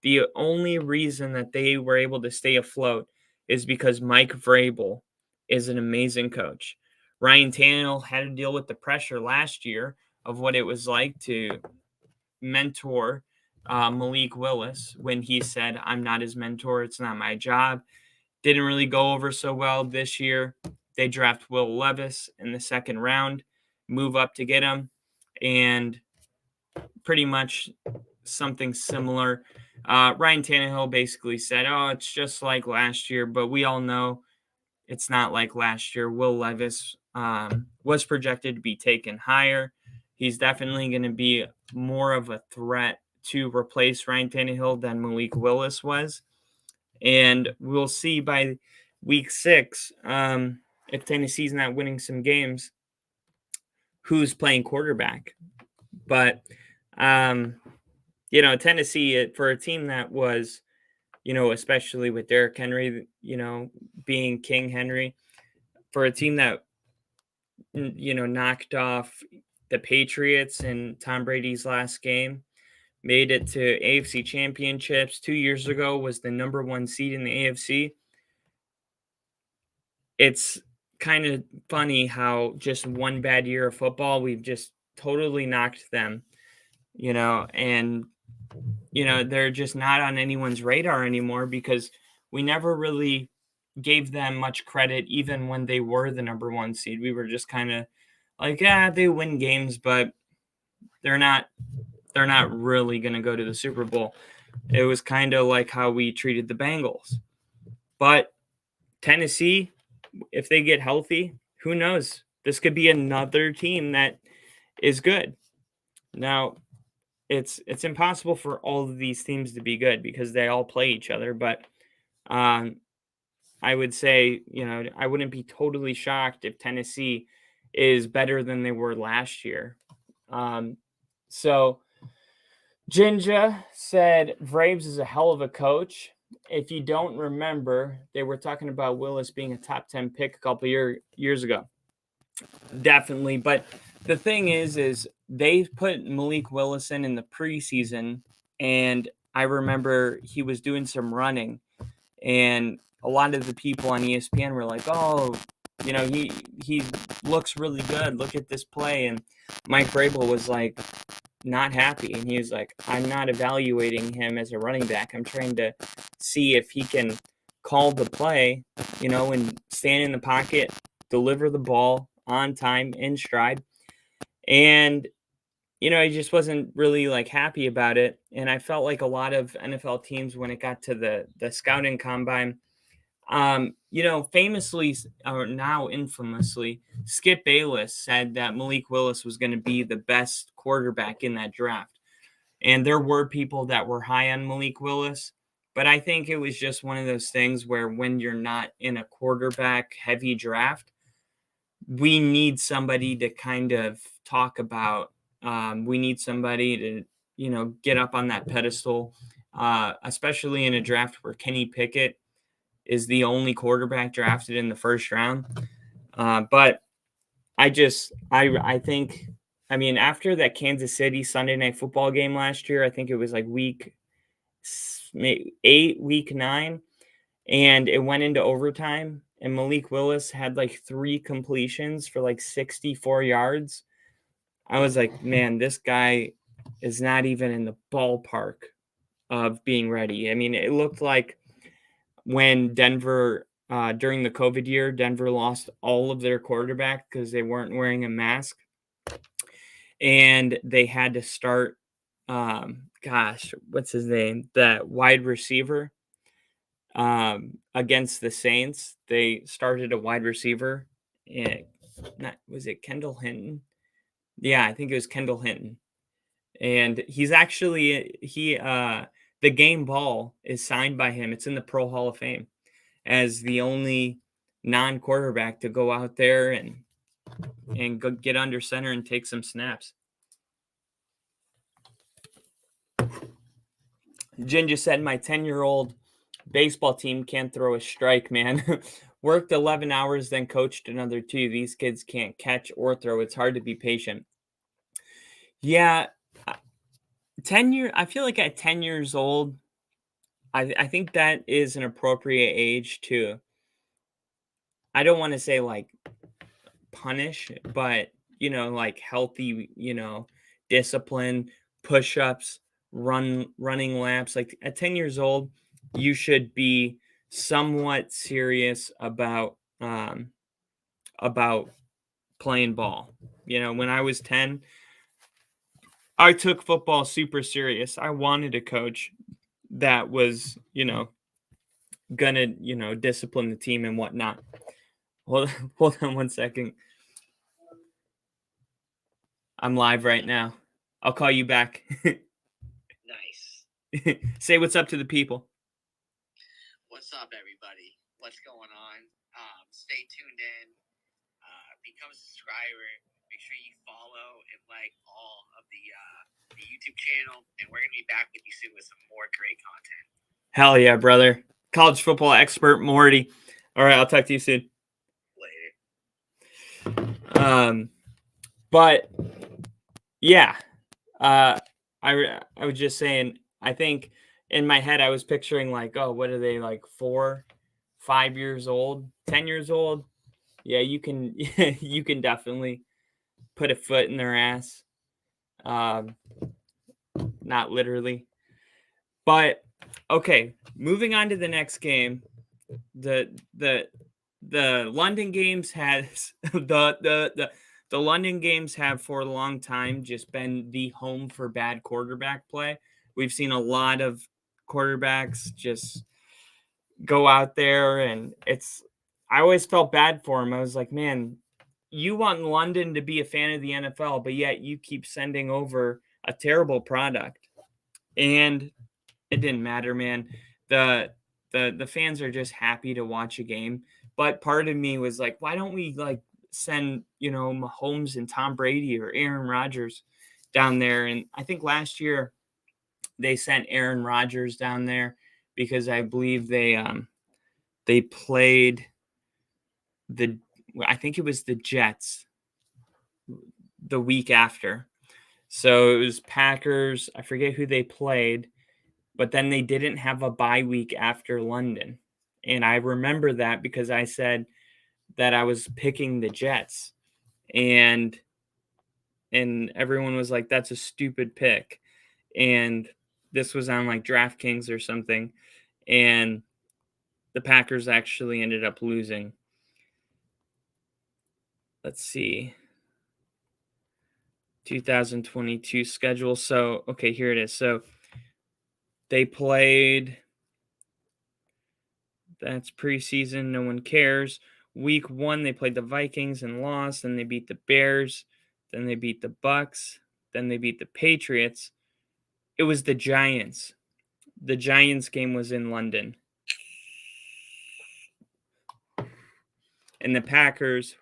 The only reason that they were able to stay afloat is because Mike Vrabel is an amazing coach. Ryan Tannehill had to deal with the pressure last year of what it was like to mentor Malik Willis when he said, I'm not his mentor. It's not my job. Didn't really go over so well this year. They draft Will Levis in the 2nd round, move up to get him, and pretty much something similar. Ryan Tannehill basically said, oh, it's just like last year, but we all know it's not like last year. Will Levis was projected to be taken higher. He's definitely going to be more of a threat to replace Ryan Tannehill than Malik Willis was. And we'll see by week 6, if Tennessee's not winning some games, who's playing quarterback. But, Tennessee, for a team that was, especially with Derrick Henry, being King Henry, for a team that, knocked off the Patriots in Tom Brady's last game, made it to AFC championships 2 years ago, was the number 1 seed in the AFC. It's kind of funny how just one bad year of football, we've just totally knocked them, and, they're just not on anyone's radar anymore because we never really gave them much credit even when they were the number 1 seed. We were just kind of like, yeah, they win games, but they're not really going to go to the Super Bowl. It was kind of like how we treated the Bengals. But Tennessee, if they get healthy, who knows? This could be another team that is good. Now, it's impossible for all of these teams to be good because they all play each other. But um, I would say, I wouldn't be totally shocked if Tennessee is better than they were last year. So Jinja said Vraves is a hell of a coach. If you don't remember, they were talking about Willis being a top 10 pick a couple years ago. Definitely. But the thing is they put Malik Willis in the preseason, and I remember he was doing some running, and a lot of the people on ESPN were like, "Oh, he looks really good. Look at this play." And Mike Vrabel was like not happy, and he was like, "I'm not evaluating him as a running back. I'm trying to see if he can call the play, and stand in the pocket, deliver the ball on time, in stride." And he just wasn't really like happy about it. And I felt like a lot of NFL teams, when it got to the scouting combine, famously, or now infamously, Skip Bayless said that Malik Willis was going to be the best quarterback in that draft. And there were people that were high on Malik Willis, but I think it was just one of those things where when you're not in a quarterback heavy draft, we need somebody to kind of talk about. We need somebody to, get up on that pedestal, especially in a draft where Kenny Pickett is the only quarterback drafted in the first round. But I think, after that Kansas City Sunday Night Football game last year, I think it was like week 8, week 9, and it went into overtime, and Malik Willis had like 3 completions for like 64 yards. I was like, man, this guy is not even in the ballpark of being ready. It looked like when Denver, during the COVID year, Denver lost all of their quarterback because they weren't wearing a mask, and they had to start, what's his name? That wide receiver. Against the Saints, they started a wide receiver. Was it Kendall Hinton? Yeah, I think it was Kendall Hinton. And he's actually the game ball is signed by him. It's in the Pro Hall of Fame as the only non-quarterback to go out there and go get under center and take some snaps. Jen just said my 10-year-old baseball team can't throw a strike, man. Worked 11 hours, then coached another 2. These kids can't catch or throw. It's hard to be patient. Yeah, 10 year. I feel like at 10 years old, I think that is an appropriate age to, I don't want to say like punish, but like healthy, discipline, push-ups, running laps. Like at 10 years old, you should be somewhat serious about playing ball. When I was 10, I took football super serious. I wanted a coach that was, gonna, discipline the team and whatnot. Hold on 1 second. I'm live right now. I'll call you back. Nice. Say what's up to the people. What's up, everybody? What's going on? Stay tuned in. Become a subscriber. Make sure you follow and like all of the YouTube channel. And we're going to be back with you soon with some more great content. Hell yeah, brother. College football expert Morty. All right, I'll talk to you soon. Later. But yeah, I was just saying, I think in my head I was picturing like, oh, what are they, like 4, 5 years old, 10 years old? Yeah, you can you can definitely put a foot in their ass. Not literally. But okay, moving on to the next game. The London games has the London games have for a long time just been the home for bad quarterback play. We've seen a lot of quarterbacks just go out there, and I always felt bad for him. I was like, man, you want London to be a fan of the NFL, but yet you keep sending over a terrible product. And it didn't matter, man. The fans are just happy to watch a game. But part of me was like, why don't we like send, Mahomes and Tom Brady or Aaron Rodgers down there? And I think last year they sent Aaron Rodgers down there because I believe they played I think it was the Jets the week after. So it was Packers. I forget who they played, but then they didn't have a bye week after London. And I remember that because I said that I was picking the Jets. And everyone was like, that's a stupid pick. And this was on like DraftKings or something. And the Packers actually ended up losing. Let's see. 2022 schedule. So, okay, here it is. So they played, that's preseason. No one cares. Week 1, they played the Vikings and lost. Then they beat the Bears. Then they beat the Bucks. Then they beat the Patriots. It was the Giants. The Giants game was in London. And the Packers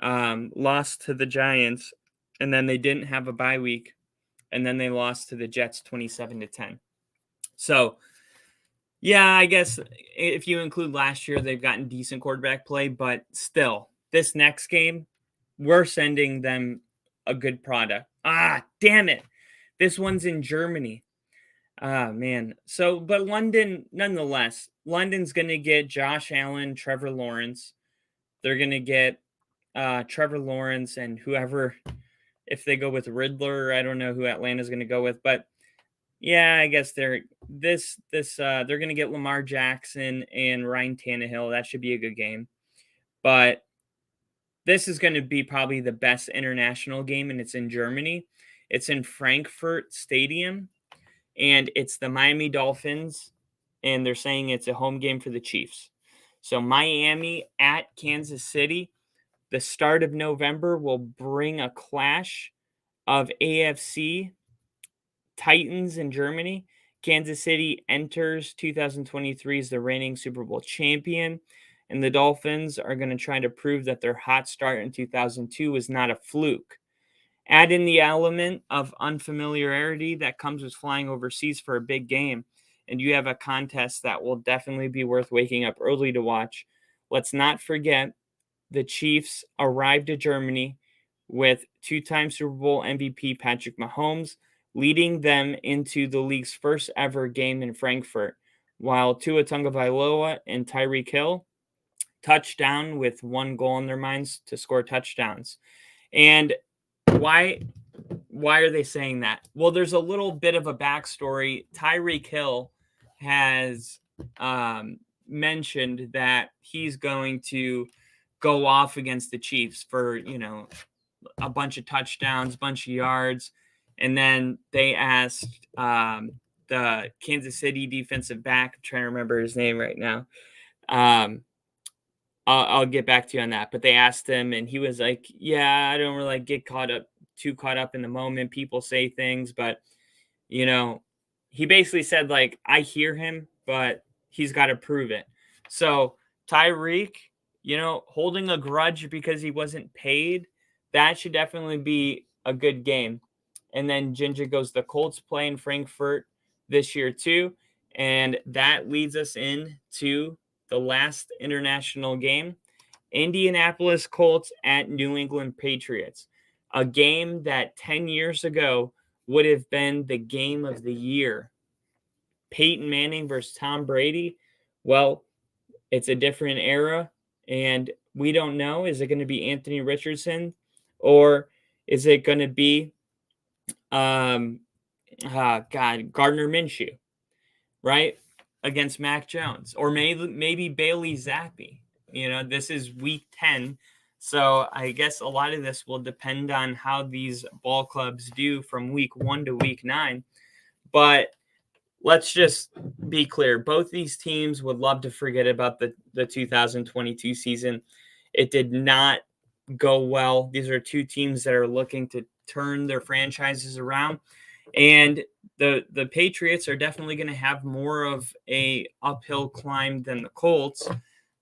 lost to the Giants. And then they didn't have a bye week. And then they lost to the Jets 27-10. So, yeah, I guess if you include last year, they've gotten decent quarterback play. But still, this next game, we're sending them a good product. Ah, damn it. This one's in Germany. Ah, man. So, but London, nonetheless, London's going to get Josh Allen, Trevor Lawrence. They're going to get Trevor Lawrence and whoever, if they go with Riddler, I don't know who Atlanta's going to go with, but yeah, I guess they're going to get Lamar Jackson and Ryan Tannehill. That should be a good game. But this is going to be probably the best international game, and it's in Germany. It's in Frankfurt Stadium, and it's the Miami Dolphins, and they're saying it's a home game for the Chiefs. So Miami at Kansas City. The start of November will bring a clash of AFC Titans in Germany. Kansas City enters 2023 as the reigning Super Bowl champion, and the Dolphins are going to try to prove that their hot start in 2002 was not a fluke. Add in the element of unfamiliarity that comes with flying overseas for a big game, and you have a contest that will definitely be worth waking up early to watch. Let's not forget the Chiefs arrived to Germany with two-time Super Bowl MVP Patrick Mahomes, leading them into the league's first ever game in Frankfurt, while Tua Tagovailoa and Tyreek Hill touchdown with one goal in their minds to score touchdowns. And why are they saying that? Well, there's a little bit of a backstory. Tyreek Hill has mentioned that he's going to go off against the Chiefs for, a bunch of touchdowns, a bunch of yards. And then they asked the Kansas City defensive back, I'm trying to remember his name right now. I'll get back to you on that. But they asked him, and he was like, yeah, I don't really get too caught up in the moment. People say things, but, he basically said, like, I hear him, but he's got to prove it. So Tyreek, holding a grudge because he wasn't paid, that should definitely be a good game. And then Ginger goes, the Colts play in Frankfurt this year too. And that leads us into the last international game, Indianapolis Colts at New England Patriots, a game that 10 years ago would have been the game of the year. Peyton Manning versus Tom Brady. Well, it's a different era, and we don't know. Is it going to be Anthony Richardson, or is it going to be Gardner Minshew, right, against Mac Jones, or maybe Bailey Zappi? This is week 10, so I guess a lot of this will depend on how these ball clubs do from week 1 to week 9. But let's just be clear. Both these teams would love to forget about the 2022 season. It did not go well. These are two teams that are looking to turn their franchises around. And the Patriots are definitely going to have more of a uphill climb than the Colts.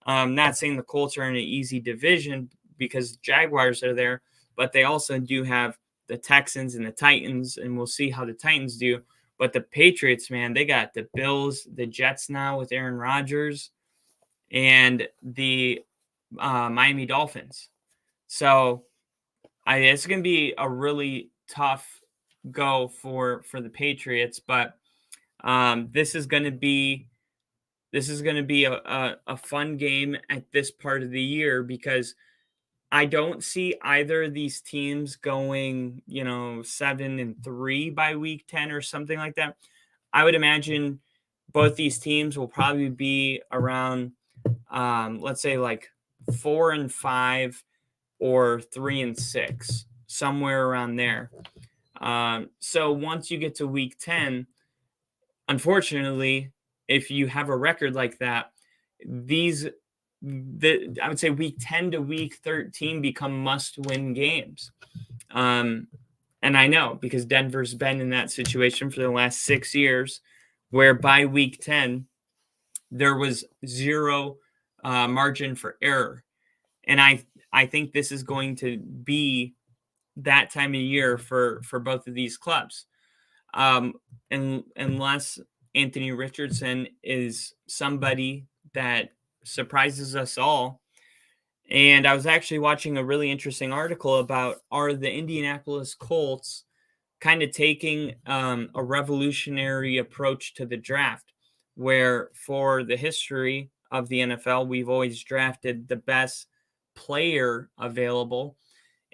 Not saying the Colts are in an easy division because Jaguars are there, but they also do have the Texans and the Titans, and we'll see how the Titans do. But the Patriots, man, they got the Bills, the Jets now with Aaron Rodgers, and the Miami Dolphins. So it's going to be a really tough go for the Patriots, but this is going to be a fun game at this part of the year because I don't see either of these teams going, 7-3 by week 10 or something like that. I would imagine both these teams will probably be around, let's say like 4-5 or 3-6, somewhere around there. So once you get to week 10, unfortunately, if you have a record like that, I would say week 10 to week 13 become must-win games. And I know because Denver's been in that situation for the last 6 years, where by week 10 there was zero margin for error, and I think this is going to be that time of year for both of these clubs. And unless Anthony Richardson is somebody that surprises us all. And I was actually watching a really interesting article about are the Indianapolis Colts kind of taking a revolutionary approach to the draft, where for the history of the NFL, we've always drafted the best player available.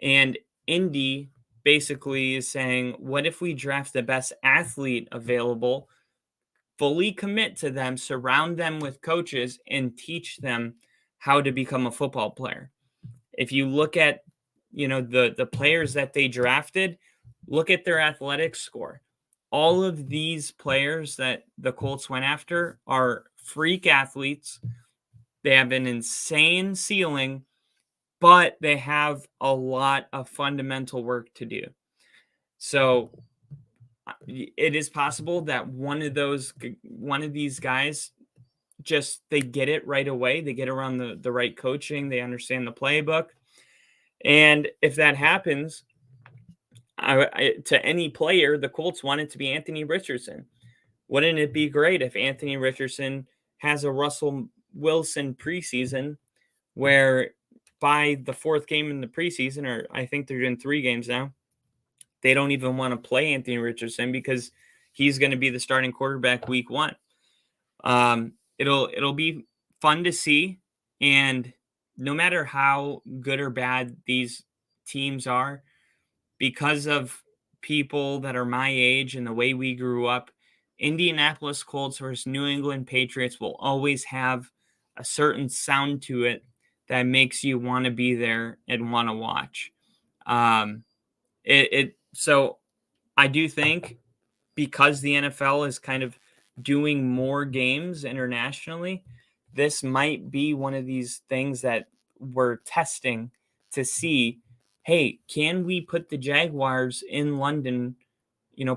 And Indy basically is saying, what if we draft the best athlete available, fully commit to them, surround them with coaches, and teach them how to become a football player? If you look at, the players that they drafted, look at their athletic score. All of these players that the Colts went after are freak athletes. They have an insane ceiling, but they have a lot of fundamental work to do. So it is possible that one of these guys just they get it right away. They get around the right coaching. They understand the playbook. And if that happens, to any player, the Colts want it to be Anthony Richardson. Wouldn't it be great if Anthony Richardson has a Russell Wilson preseason where by the fourth game in the preseason, or I think they're doing 3 games now, they don't even want to play Anthony Richardson because he's going to be the starting quarterback week 1. It'll be fun to see, and no matter how good or bad these teams are, because of people that are my age and the way we grew up, Indianapolis Colts versus New England Patriots will always have a certain sound to it that makes you want to be there and want to watch. So I do think because the NFL is kind of doing more games internationally, this might be one of these things that we're testing to see, hey, can we put the Jaguars in London,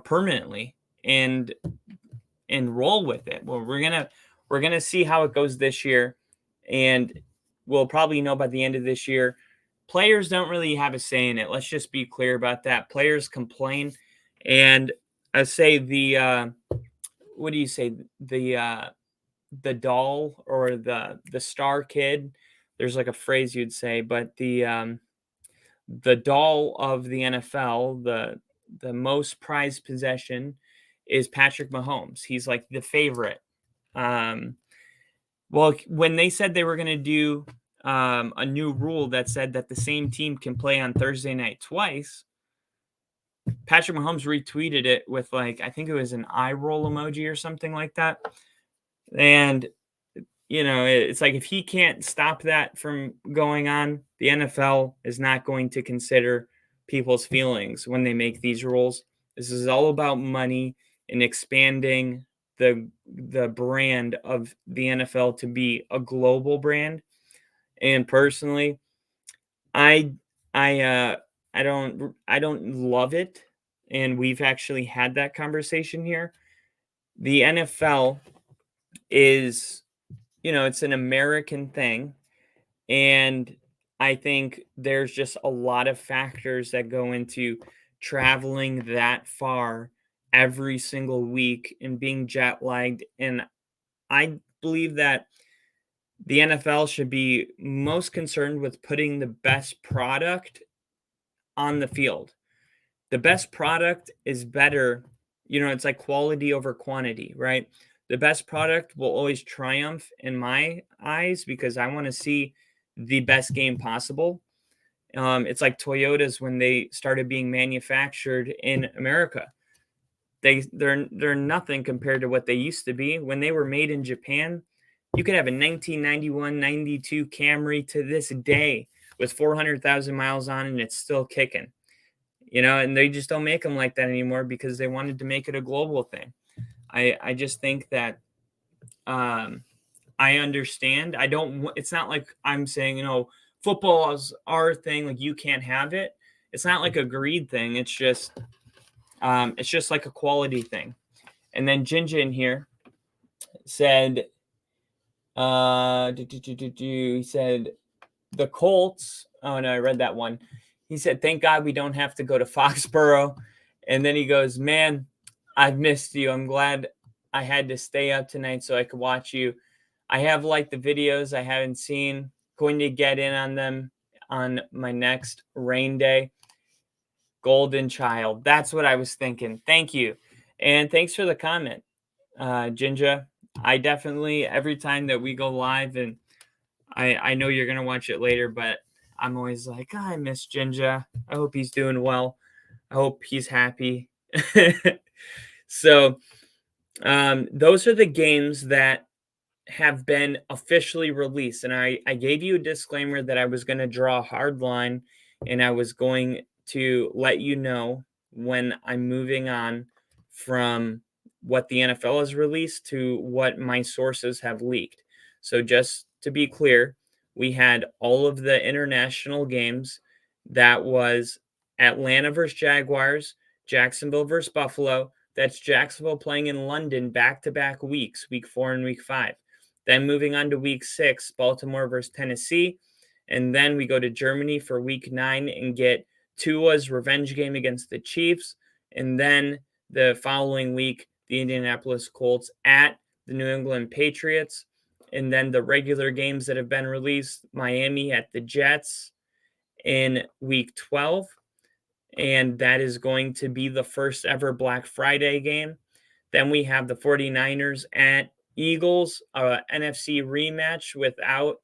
permanently and roll with it? Well, we're gonna see how it goes this year, and we'll probably know by the end of this year. Players don't really have a say in it. Let's just be clear about that. Players complain, and I say what do you say, the doll or the star kid? There's like a phrase you'd say, but the doll of the NFL, the most prized possession is Patrick Mahomes. He's like the favorite. Well, when they said they were going to do a new rule that said that the same team can play on Thursday night twice, Patrick Mahomes retweeted it with like, I think it was an eye roll emoji or something like that. And, it's like if he can't stop that from going on, the NFL is not going to consider people's feelings when they make these rules. This is all about money and expanding the brand of the NFL to be a global brand. And personally, I I don't love it, and we've actually had that conversation here. The NFL is, it's an American thing, and I think there's just a lot of factors that go into traveling that far every single week and being jet lagged. And I believe that the NFL should be most concerned with putting the best product on the field. The best product is better. It's like quality over quantity, right? The best product will always triumph in my eyes because I want to see the best game possible. It's like Toyotas when they started being manufactured in America. They're nothing compared to what they used to be. When they were made in Japan, you could have a 1991, 92 Camry to this day with 400,000 miles on it, and it's still kicking. And they just don't make them like that anymore because they wanted to make it a global thing. I just think that I understand. It's not like I'm saying, football is our thing, like you can't have it. It's not like a greed thing. It's just like a quality thing. And then Jinja in here said, he said, the Colts. Oh no, I read that one. He said, thank God we don't have to go to Foxborough. And then he goes, man, I've missed you. I'm glad I had to stay up tonight so I could watch you. I have liked the videos I haven't seen. Going to get in on them on my next rain day. Golden child. That's what I was thinking. Thank you. And thanks for the comment, Jinja. I definitely, every time that we go live, and I know you're going to watch it later, but I'm always like, I miss Jinja. I hope he's doing well. I hope he's happy. So those are the games that have been officially released. And I gave you a disclaimer that I was going to draw a hard line and I was going to let you know when I'm moving on from what the NFL has released to what my sources have leaked. So just to be clear, we had all of the international games. That was Atlanta versus Jaguars, Jacksonville versus Buffalo. That's Jacksonville playing in London back-to-back weeks, week 4 and week 5. Then moving on to week 6, Baltimore versus Tennessee. And then we go to Germany for week 9 and get Tua's revenge game against the Chiefs. And then the following week, the Indianapolis Colts at the New England Patriots. And then the regular games that have been released, Miami at the Jets in week 12. And that is going to be the first ever Black Friday game. Then we have the 49ers at Eagles, NFC rematch without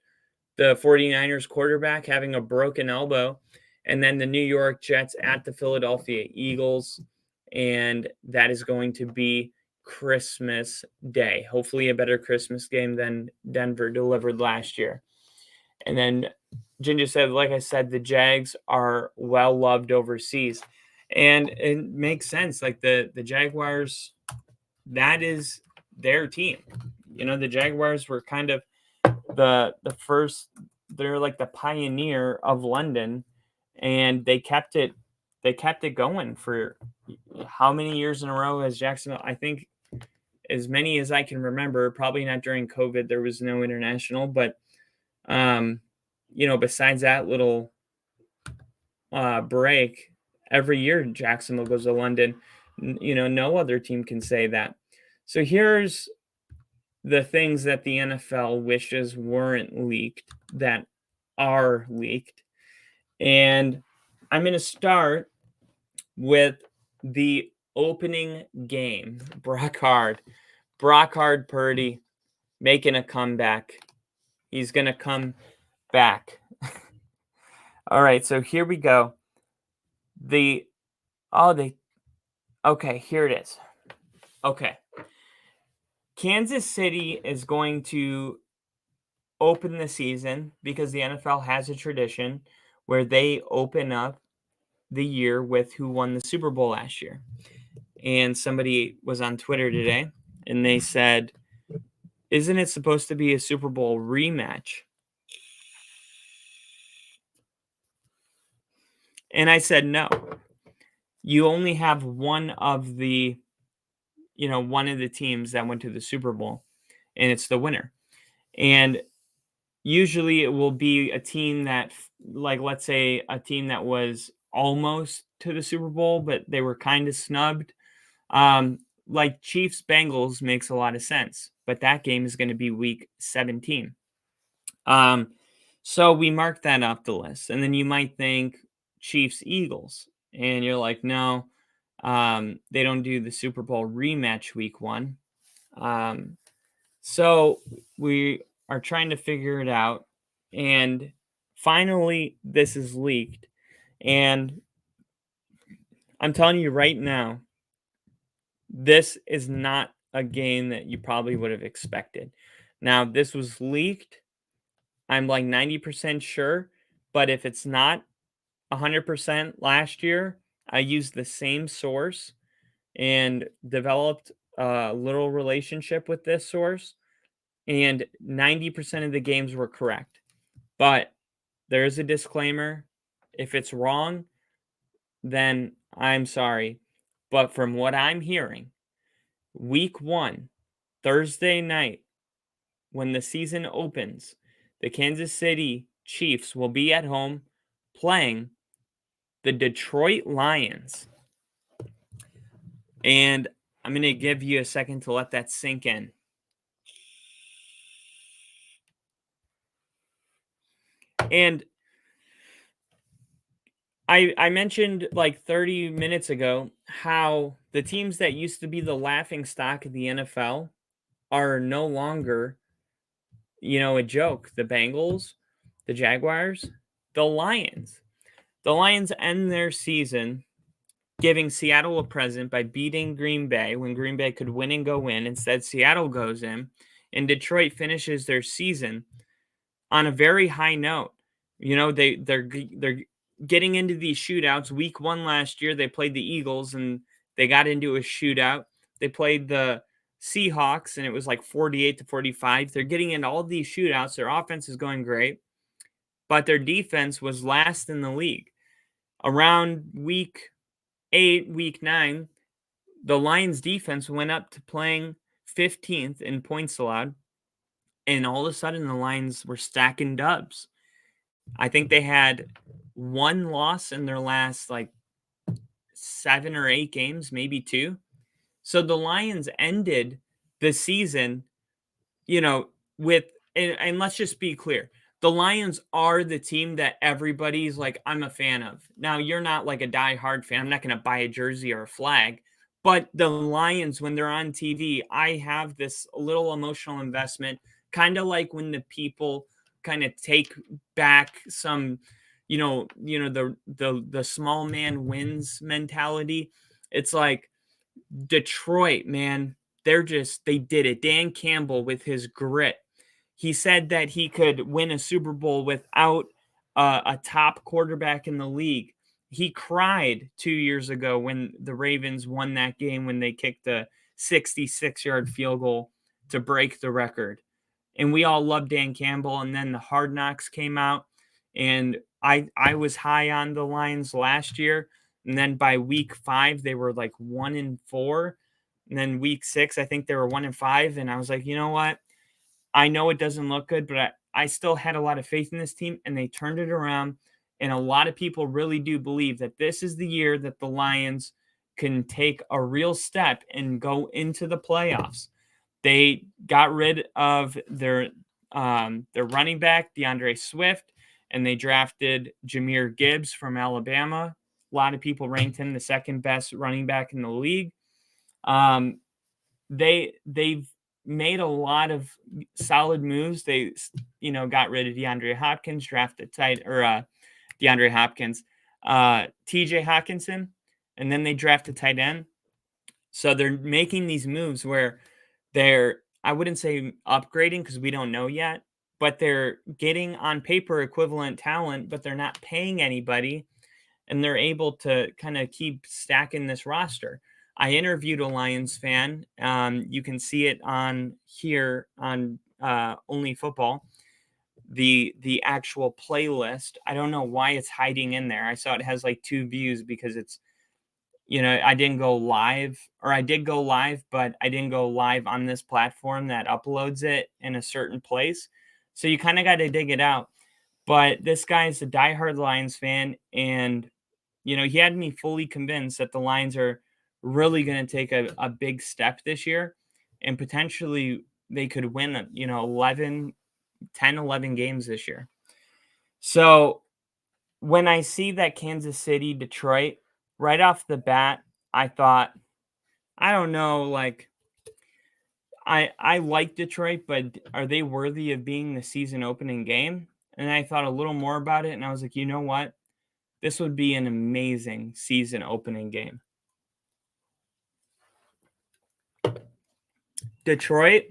the 49ers quarterback having a broken elbow. And then the New York Jets at the Philadelphia Eagles. And that is going to be Christmas Day. Hopefully a better Christmas game than Denver delivered last year. And then Ginger said, like I said, the Jags are well loved overseas. And it makes sense. Like the Jaguars, that is their team. The Jaguars were kind of the first, they're like the pioneer of London, and they kept it going for how many years in a row has Jacksonville? I think as many as I can remember, probably not during COVID. There was no international, but besides that little break, every year Jacksonville goes to London. No other team can say that. So here's the things that the NFL wishes weren't leaked that are leaked. And I'm going to start with the opening game. Brock Hard Purdy making a comeback. He's going to come back. All right, so here we go. Okay, here it is. Okay. Kansas City is going to open the season because the NFL has a tradition where they open up the year with who won the Super Bowl last year. And somebody was on Twitter today and they said, isn't it supposed to be a Super Bowl rematch? And I said, no, you only have one of the teams that went to the Super Bowl, and it's the winner. And usually it will be a team that, like, let's say a team that was almost to the Super Bowl, but they were kind of snubbed. Like Chiefs Bengals makes a lot of sense, but that game is going to be week 17. So we mark that off the list. And then you might think Chiefs Eagles, and you're like, no, they don't do the Super Bowl rematch week 1. So we are trying to figure it out. And finally, this is leaked. And I'm telling you right now, this is not a game that you probably would have expected. Now, this was leaked. I'm like 90% sure. But if it's not 100% last year, I used the same source and developed a little relationship with this source. And 90% of the games were correct. But there's a disclaimer. If it's wrong, then I'm sorry. But from what I'm hearing, week 1, Thursday night, when the season opens, the Kansas City Chiefs will be at home playing the Detroit Lions. And I'm going to give you a second to let that sink in. And I mentioned like 30 minutes ago how the teams that used to be the laughing stock of the NFL are no longer, a joke. The Bengals, the Jaguars, the Lions. The Lions end their season giving Seattle a present by beating Green Bay when Green Bay could win and go in. Instead, Seattle goes in, and Detroit finishes their season on a very high note. They're getting into these shootouts. Week 1 last year, they played the Eagles, and they got into a shootout. They played the Seahawks, and it was like 48-45. They're getting into all these shootouts. Their offense is going great, but their defense was last in the league. Around week 8, week 9, the Lions defense went up to playing 15th in points allowed, and all of a sudden the Lions were stacking dubs. I think they had one loss in their last like 7 or 8 games, maybe 2. So the Lions ended the season, with, and let's just be clear. The Lions are the team that everybody's like, I'm a fan of. Now, you're not like a diehard fan. I'm not going to buy a jersey or a flag. But the Lions, when they're on TV, I have this little emotional investment, kind of like when the people kind of take back some, the small man wins mentality. It's like Detroit, man, they did it. Dan Campbell with his grit. He said that he could win a Super Bowl without a top quarterback in the league. He cried 2 years ago when the Ravens won that game when they kicked the 66-yard field goal to break the record. And we all loved Dan Campbell. And then the Hard Knocks came out, and I was high on the Lions last year. And then by week 5, they were like 1-4. And then week 6, I think they were 1-5. And I was like, you know what? I know it doesn't look good, but I still had a lot of faith in this team, and they turned it around. And a lot of people really do believe that this is the year that the Lions can take a real step and go into the playoffs. They got rid of their running back, DeAndre Swift, and they drafted Jahmyr Gibbs from Alabama. A lot of people ranked him the second best running back in the league. They've made a lot of solid moves. They, got rid of DeAndre Hopkins, drafted DeAndre Hopkins, TJ Hawkinson, and then they drafted tight end. So they're making these moves where they're, I wouldn't say upgrading because we don't know yet, but they're getting on paper equivalent talent, but they're not paying anybody, and they're able to kind of keep stacking this roster. I interviewed a Lions fan. You can see it on here on Only Football. the actual playlist. I don't know why it's hiding in there. I saw it has like 2 views because it's, I didn't go live, or I did go live, but I didn't go live on this platform that uploads it in a certain place. So you kind of got to dig it out. But this guy's a diehard Lions fan, and he had me fully convinced that the Lions are really going to take a big step this year, and potentially they could win, 11 games this year. So when I see that Kansas City, Detroit, right off the bat, I thought, I don't know, like, I like Detroit, but are they worthy of being the season opening game? And I thought a little more about it, and I was like, you know what? This would be an amazing season opening game. Detroit,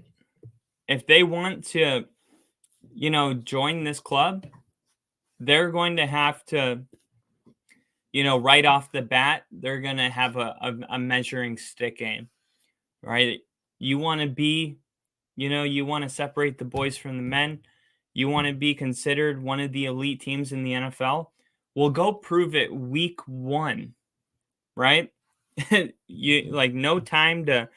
if they want to, join this club, they're going to have to, right off the bat, they're going to have a measuring stick game, right? You want to be, you want to separate the boys from the men. You want to be considered one of the elite teams in the NFL. Well, go prove it week 1, right? You like no time to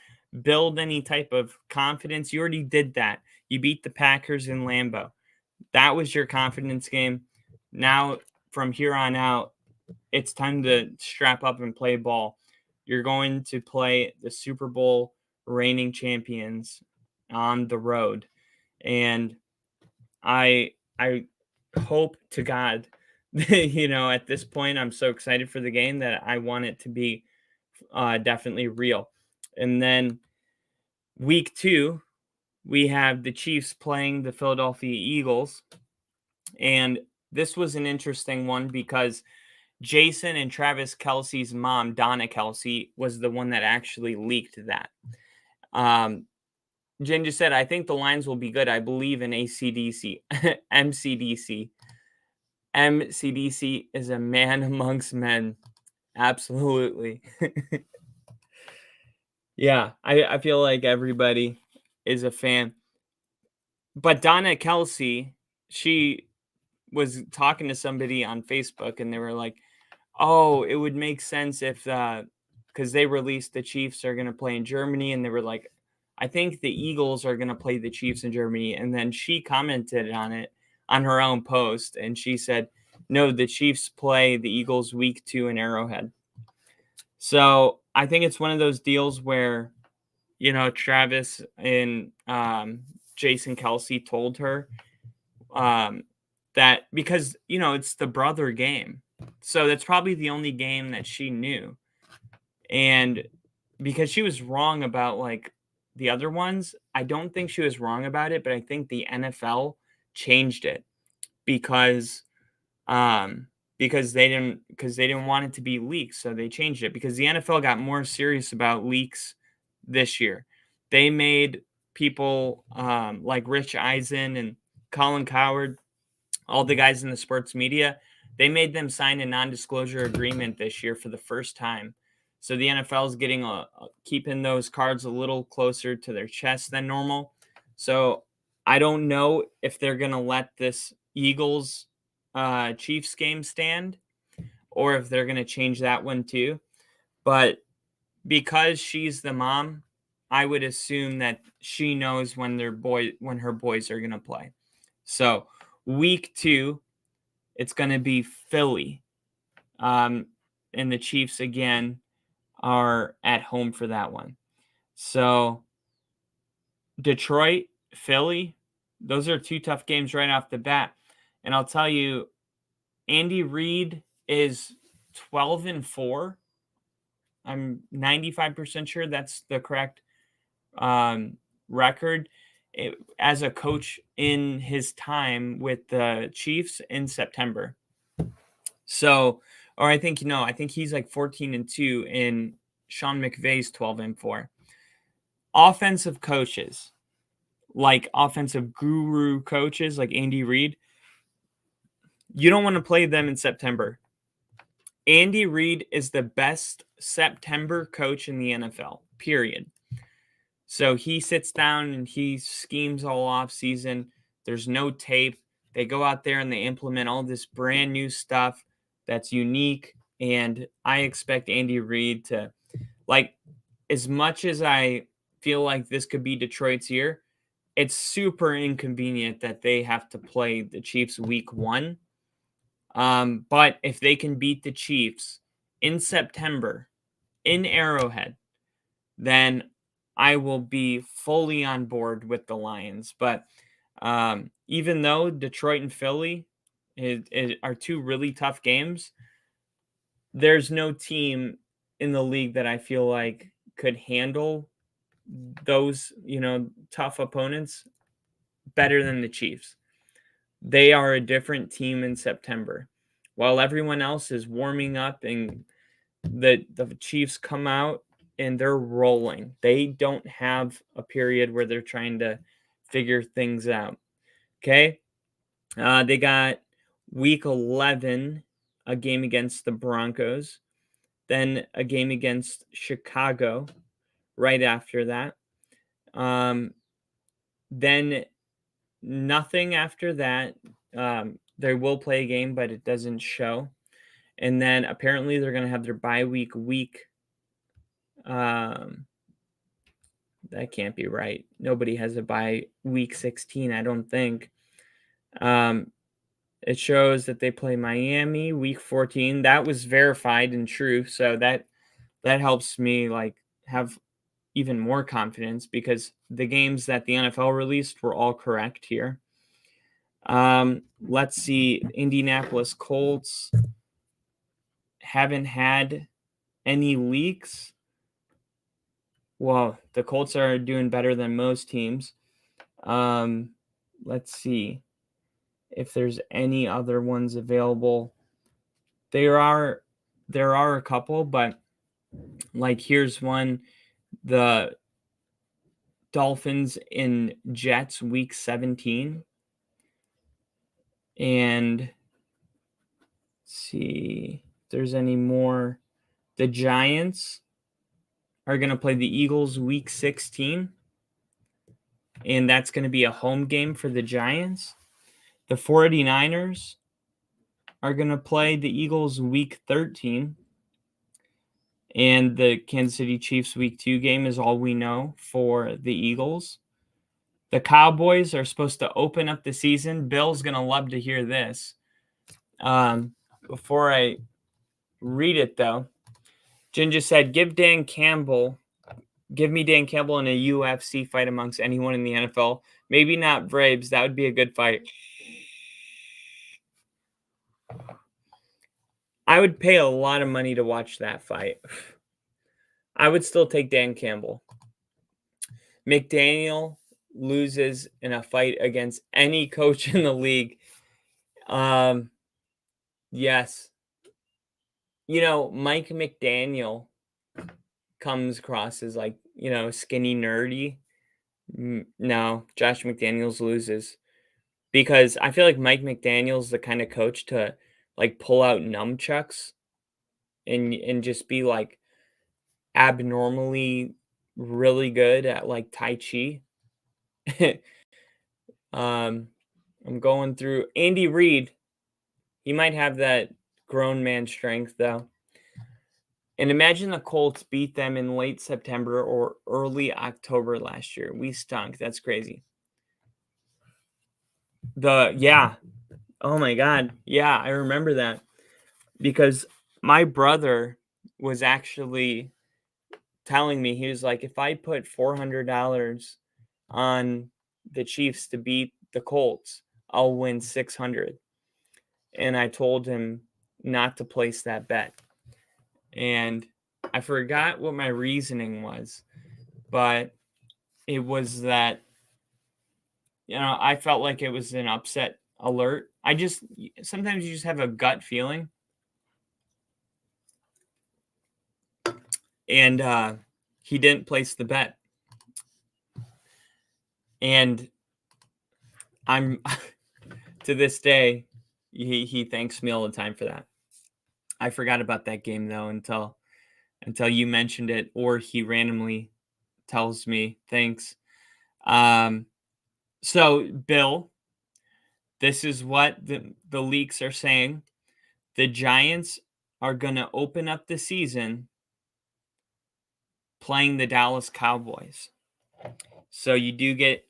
build any type of confidence. You already did that. You beat the Packers in Lambeau. That was your confidence game. Now, from here on out, it's time to strap up and play ball. You're going to play the Super Bowl reigning champions on the road. And I hope to God, at this point, I'm so excited for the game that I want it to be definitely real. And then week 2, we have the Chiefs playing the Philadelphia Eagles. And this was an interesting one because Jason and Travis Kelce's mom, Donna Kelce, was the one that actually leaked that. Jen just said, I think the Lions will be good. I believe in ACDC, MCDC. MCDC is a man amongst men. Absolutely. Yeah, I feel like everybody is a fan. But Donna Kelce, she was talking to somebody on Facebook, and they were like, oh, it would make sense if, because they released the Chiefs are going to play in Germany, and they were like, I think the Eagles are going to play the Chiefs in Germany. And then she commented on it on her own post, and she said, no, the Chiefs play the Eagles week 2 in Arrowhead. So I think it's one of those deals where, Travis and Jason Kelce told her that because, it's the brother game. So that's probably the only game that she knew. And because she was wrong about like the other ones, I don't think she was wrong about it, but I think the NFL changed it because they didn't want it to be leaks, so they changed it because the NFL got more serious about leaks this year. They made people like Rich Eisen and Colin Cowherd, all the guys in the sports media, they made them sign a non-disclosure agreement this year for the first time. So the NFL is getting keeping those cards a little closer to their chest than normal. So I don't know if they're going to let this Eagles Chiefs game stand or if they're going to change that one too. But because she's the mom, I would assume that she knows when her boys are going to play. So week 2, it's going to be Philly. And the Chiefs again are at home for that one. So Detroit, Philly, those are 2 tough games right off the bat. And I'll tell you, Andy Reid is 12-4. I'm 95% sure that's the correct record as a coach in his time with the Chiefs in September. So, or I think he's like 14-2 in Sean McVay's 12-4. Offensive coaches, like offensive guru coaches like Andy Reid, you don't want to play them in September. Andy Reid is the best September coach in the NFL, period. So he sits down and he schemes all off season. There's no tape. They go out there and they implement all this brand new stuff that's unique. And I expect Andy Reid to, like, as much as I feel like this could be Detroit's year, it's super inconvenient that they have to play the Chiefs week 1. But if they can beat the Chiefs in September in Arrowhead, then I will be fully on board with the Lions. But even though Detroit and Philly are two really tough games, there's no team in the league that I feel like could handle those, tough opponents better than the Chiefs. They are a different team in September. While everyone else is warming up and the Chiefs come out and they're rolling. They don't have a period where they're trying to figure things out. Okay? They got week 11, a game against the Broncos, then a game against Chicago right after that. Then nothing after that. They will play a game, but it doesn't show. And then apparently they're going to have their bye week. That can't be right. Nobody has a bye week 16, I don't think. It shows that they play Miami week 14. That was verified and true, so that helps me like have even more confidence because the games that the NFL released were all correct here. Let's see. Indianapolis Colts haven't had any leaks. Well, the Colts are doing better than most teams. Let's see if there's any other ones available. There are a couple, but like here's one. The Dolphins in Jets week 17. And let's see if there's any more. The Giants are going to play the Eagles week 16. And that's going to be a home game for the Giants. The 49ers are going to play the Eagles week 13. And the Kansas City Chiefs week 2 game is all we know for the Eagles. The Cowboys are supposed to open up the season. Bill's going to love to hear this. Before I read it, though, Jen just said, give me Dan Campbell in a UFC fight amongst anyone in the NFL. Maybe not Vrabes. That would be a good fight. I would pay a lot of money to watch that fight. I would still take Dan Campbell. McDaniel loses in a fight against any coach in the league. Yes. Mike McDaniel comes across as like, skinny nerdy. No, Josh McDaniels loses because I feel like Mike McDaniel's the kind of coach to like pull out nunchucks and just be like abnormally really good at like Tai Chi. I'm going through Andy Reid. He might have that grown man strength though. And imagine the Colts beat them in late September or early October last year. We stunk. That's crazy. Oh my God. Yeah, I remember that because my brother was actually telling me, he was like, if I put $400 on the Chiefs to beat the Colts, I'll win 600. And I told him not to place that bet. And I forgot what my reasoning was, but it was that, I felt like it was an upset alert. Sometimes you just have a gut feeling. And he didn't place the bet. And I'm, to this day, he thanks me all the time for that. I forgot about that game though until you mentioned it, or he randomly tells me thanks. So Bill, this is what the leaks are saying. The Giants are going to open up the season playing the Dallas Cowboys. So you do get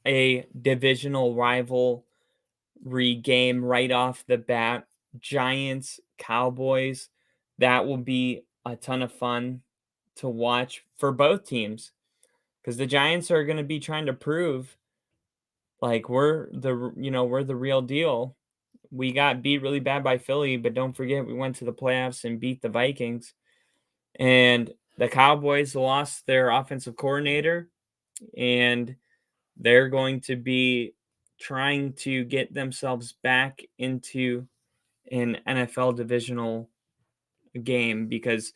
a divisional rivalry game right off the bat. Giants, Cowboys. That will be a ton of fun to watch for both teams because the Giants are going to be trying to prove like we're the real deal. We got beat really bad by Philly, but don't forget we went to the playoffs and beat the Vikings. And the Cowboys lost their offensive coordinator, and they're going to be trying to get themselves back into an NFL divisional game because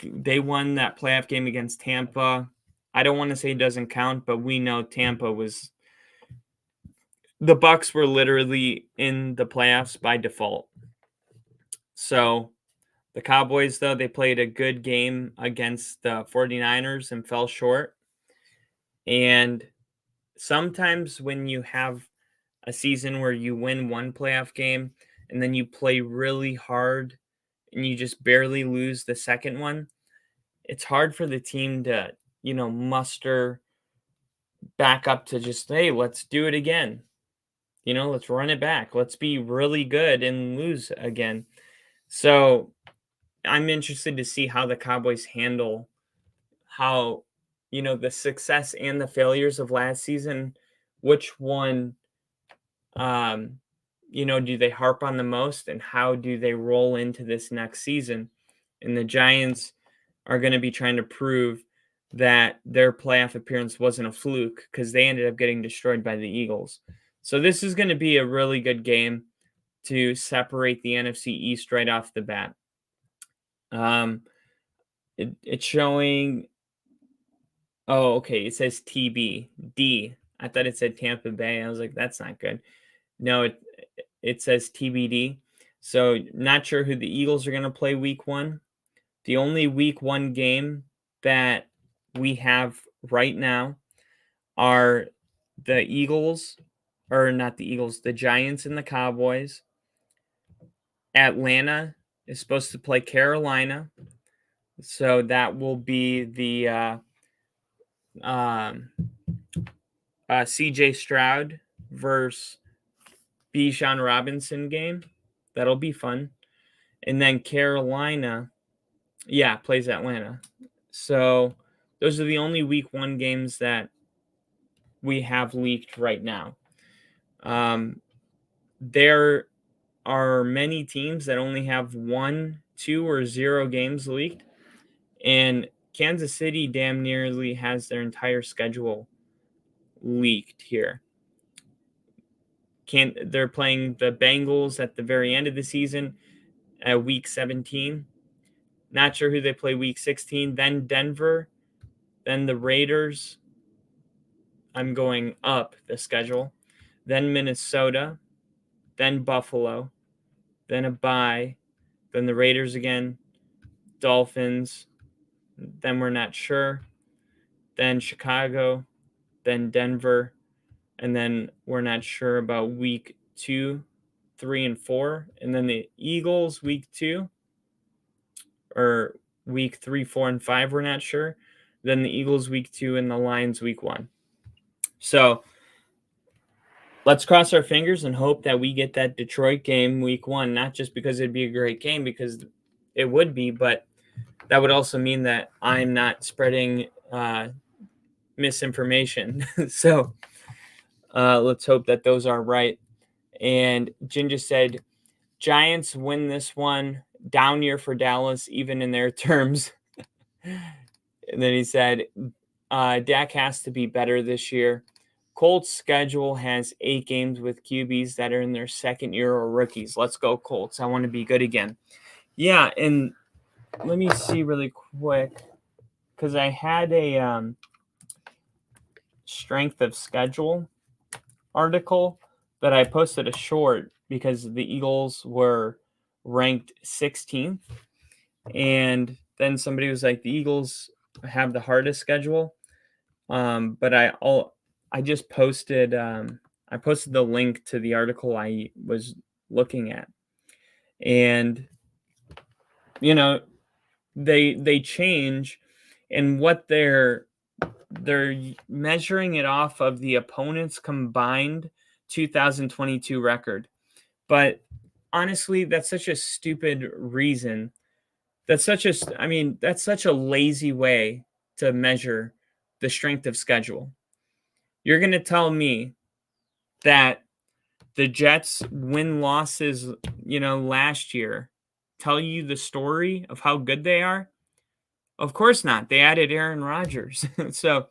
they won that playoff game against Tampa. I don't want to say it doesn't count, but we know Tampa was the Bucks were literally in the playoffs by default. So the Cowboys, though, they played a good game against the 49ers and fell short. And sometimes when you have a season where you win one playoff game and then you play really hard and you just barely lose the second one, it's hard for the team to, muster back up to just, hey, let's do it again. Let's run it back. Let's be really good and lose again. So I'm interested to see how the Cowboys handle how, the success and the failures of last season. Which one, do they harp on the most, and how do they roll into this next season? And the Giants are going to be trying to prove that their playoff appearance wasn't a fluke because they ended up getting destroyed by the Eagles. So this is going to be a really good game to separate the NFC East right off the bat. It's showing. Oh, okay. It says TBD. I thought it said Tampa Bay. I was like, that's not good. No, it says TBD. So not sure who the Eagles are going to play week 1. The only week 1 game that we have right now are the Eagles, or not the Eagles, the Giants and the Cowboys. Atlanta is supposed to play Carolina. So that will be the CJ Stroud versus Bijan Robinson game. That'll be fun. And then Carolina, plays Atlanta. So those are the only week 1 games that we have leaked right now. There are many teams that only have 1, 2, or 0 games leaked. And Kansas City damn nearly has their entire schedule leaked here. They're playing the Bengals at the very end of the season at week 17. Not sure who they play week 16. Then Denver. Then the Raiders. I'm going up the schedule. Then Minnesota. Then Buffalo. Then a bye. Then the Raiders again. Dolphins. Then we're not sure. Then Chicago. Then Denver. And then we're not sure about week 2, 3, and 4. And then the Eagles week 2. Or week 3, 4, and 5, we're not sure. Then the Eagles week 2 and the Lions week 1. So let's cross our fingers and hope that we get that Detroit game week 1, not just because it'd be a great game, because it would be, but that would also mean that I'm not spreading misinformation. So let's hope that those are right. And Ginger said, Giants win this one. Down year for Dallas, even in their terms. And then he said, Dak has to be better this year. Colts schedule has 8 games with QBs that are in their second year or rookies. Let's go Colts. I want to be good again. Yeah, and let me see really quick, because I had a strength of schedule article that I posted a short because the Eagles were ranked 16th. And then somebody was like, the Eagles have the hardest schedule. But I just posted I posted the link to the article I was looking at. And, you know, they change, and what they're measuring it off of the opponent's combined 2022 record. But honestly, that's such a stupid reason. That's such a that's such a lazy way to measure the strength of schedule. You're going to tell me that the Jets win losses, last year tell you the story of how good they are? Of course not. They added Aaron Rodgers. So,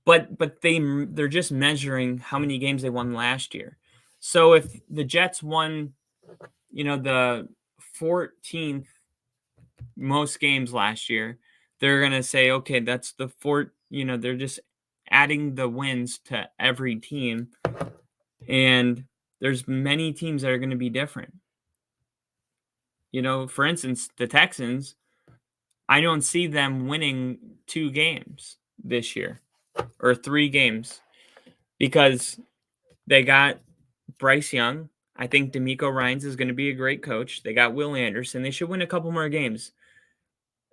but they're just measuring how many games they won last year. So if the Jets won, the 14th most games last year, they're going to say, okay, that's the they're just adding the wins to every team. And there's many teams that are going to be different. For instance, the Texans, I don't see them winning 2 games this year or 3 games because they got Bryce Young. I think DeMeco Ryans is going to be a great coach. They got Will Anderson. They should win a couple more games.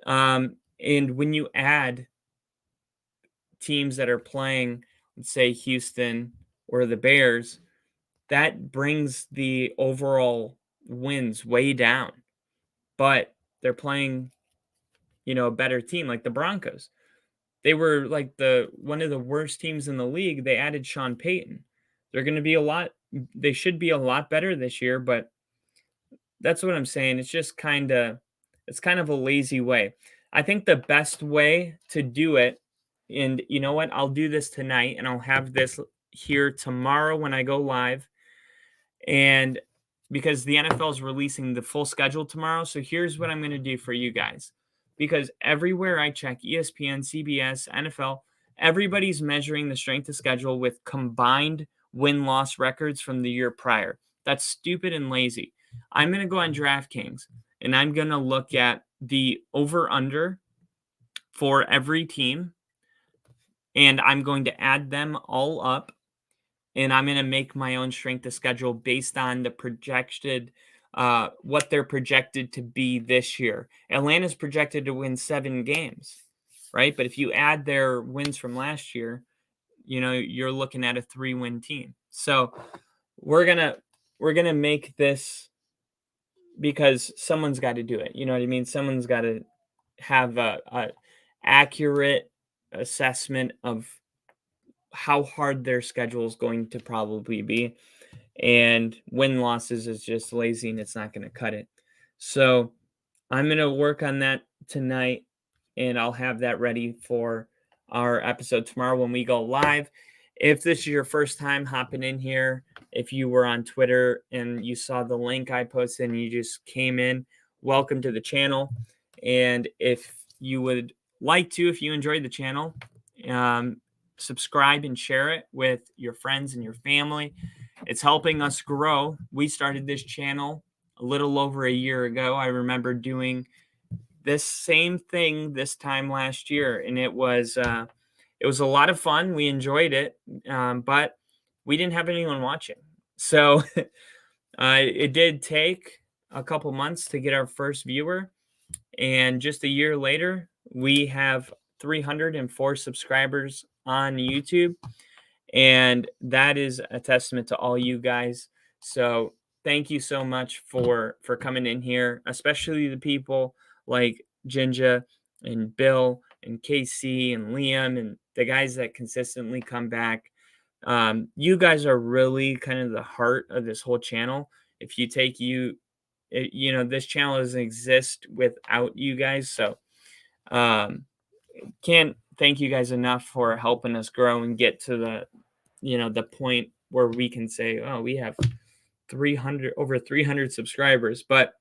And when you add teams that are playing, let's say Houston or the Bears, that brings the overall wins way down. But they're playing, a better team like the Broncos. They were like one of the worst teams in the league. They added Sean Payton. They're going to be they should be a lot better this year, but that's what I'm saying. It's just kind of a lazy way. I think the best way to do it, and you know what? I'll do this tonight and I'll have this here tomorrow when I go live. And because the NFL is releasing the full schedule tomorrow. So here's what I'm going to do for you guys. Because everywhere I check, ESPN, CBS, NFL, everybody's measuring the strength of schedule with combined win-loss records from the year prior. That's stupid and lazy. I'm going to go on DraftKings, and I'm going to look at the over-under for every team, and I'm going to add them all up, and I'm going to make my own strength of schedule based on the projected what they're projected to be this year. Atlanta's projected to win 7 games, right? But if you add their wins from last year, you're looking at a 3-win team. So we're gonna make this because someone's got to do it. You know what I mean? Someone's got to have a accurate assessment of how hard their schedule is going to probably be. And win losses is just lazy and it's not going to cut it. So I'm going to work on that tonight and I'll have that ready for our episode tomorrow when we go live. If this is your first time hopping in here, if you were on Twitter and you saw the link I posted and you just came in, welcome to the channel. And if you would like to, if you enjoyed the channel, subscribe and share it with your friends and your family. It's helping us grow. We started this channel a little over a year ago. I remember doing this same thing this time last year, and it was a lot of fun. We enjoyed it, but we didn't have anyone watching. So it did take a couple months to get our first viewer, and just a year later, we have 304 subscribers on YouTube. And that is a testament to all you guys. So thank you so much for coming in here, especially the people like Jinja and Bill and KC and Liam and the guys that consistently come back. You guys are really kind of the heart of this whole channel. If you take this channel doesn't exist without you guys. So can't thank you guys enough for helping us grow and get to the point where we can say, oh, we have over 300 subscribers, but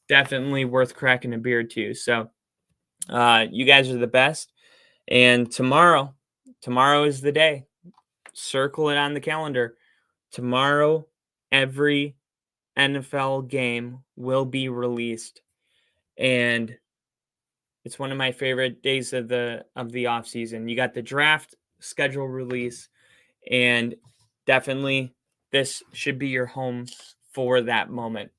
definitely worth cracking a beer too. So you guys are the best. And tomorrow is the day. Circle it on the calendar. Tomorrow, every NFL game will be released. And it's one of my favorite days of the off season. You got the draft schedule release, and definitely this should be your home for that moment.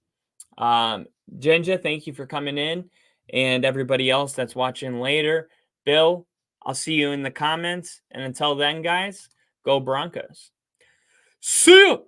Jinja, thank you for coming in, and everybody else that's watching later. Bill, I'll see you in the comments, and until then, guys, go Broncos. See ya!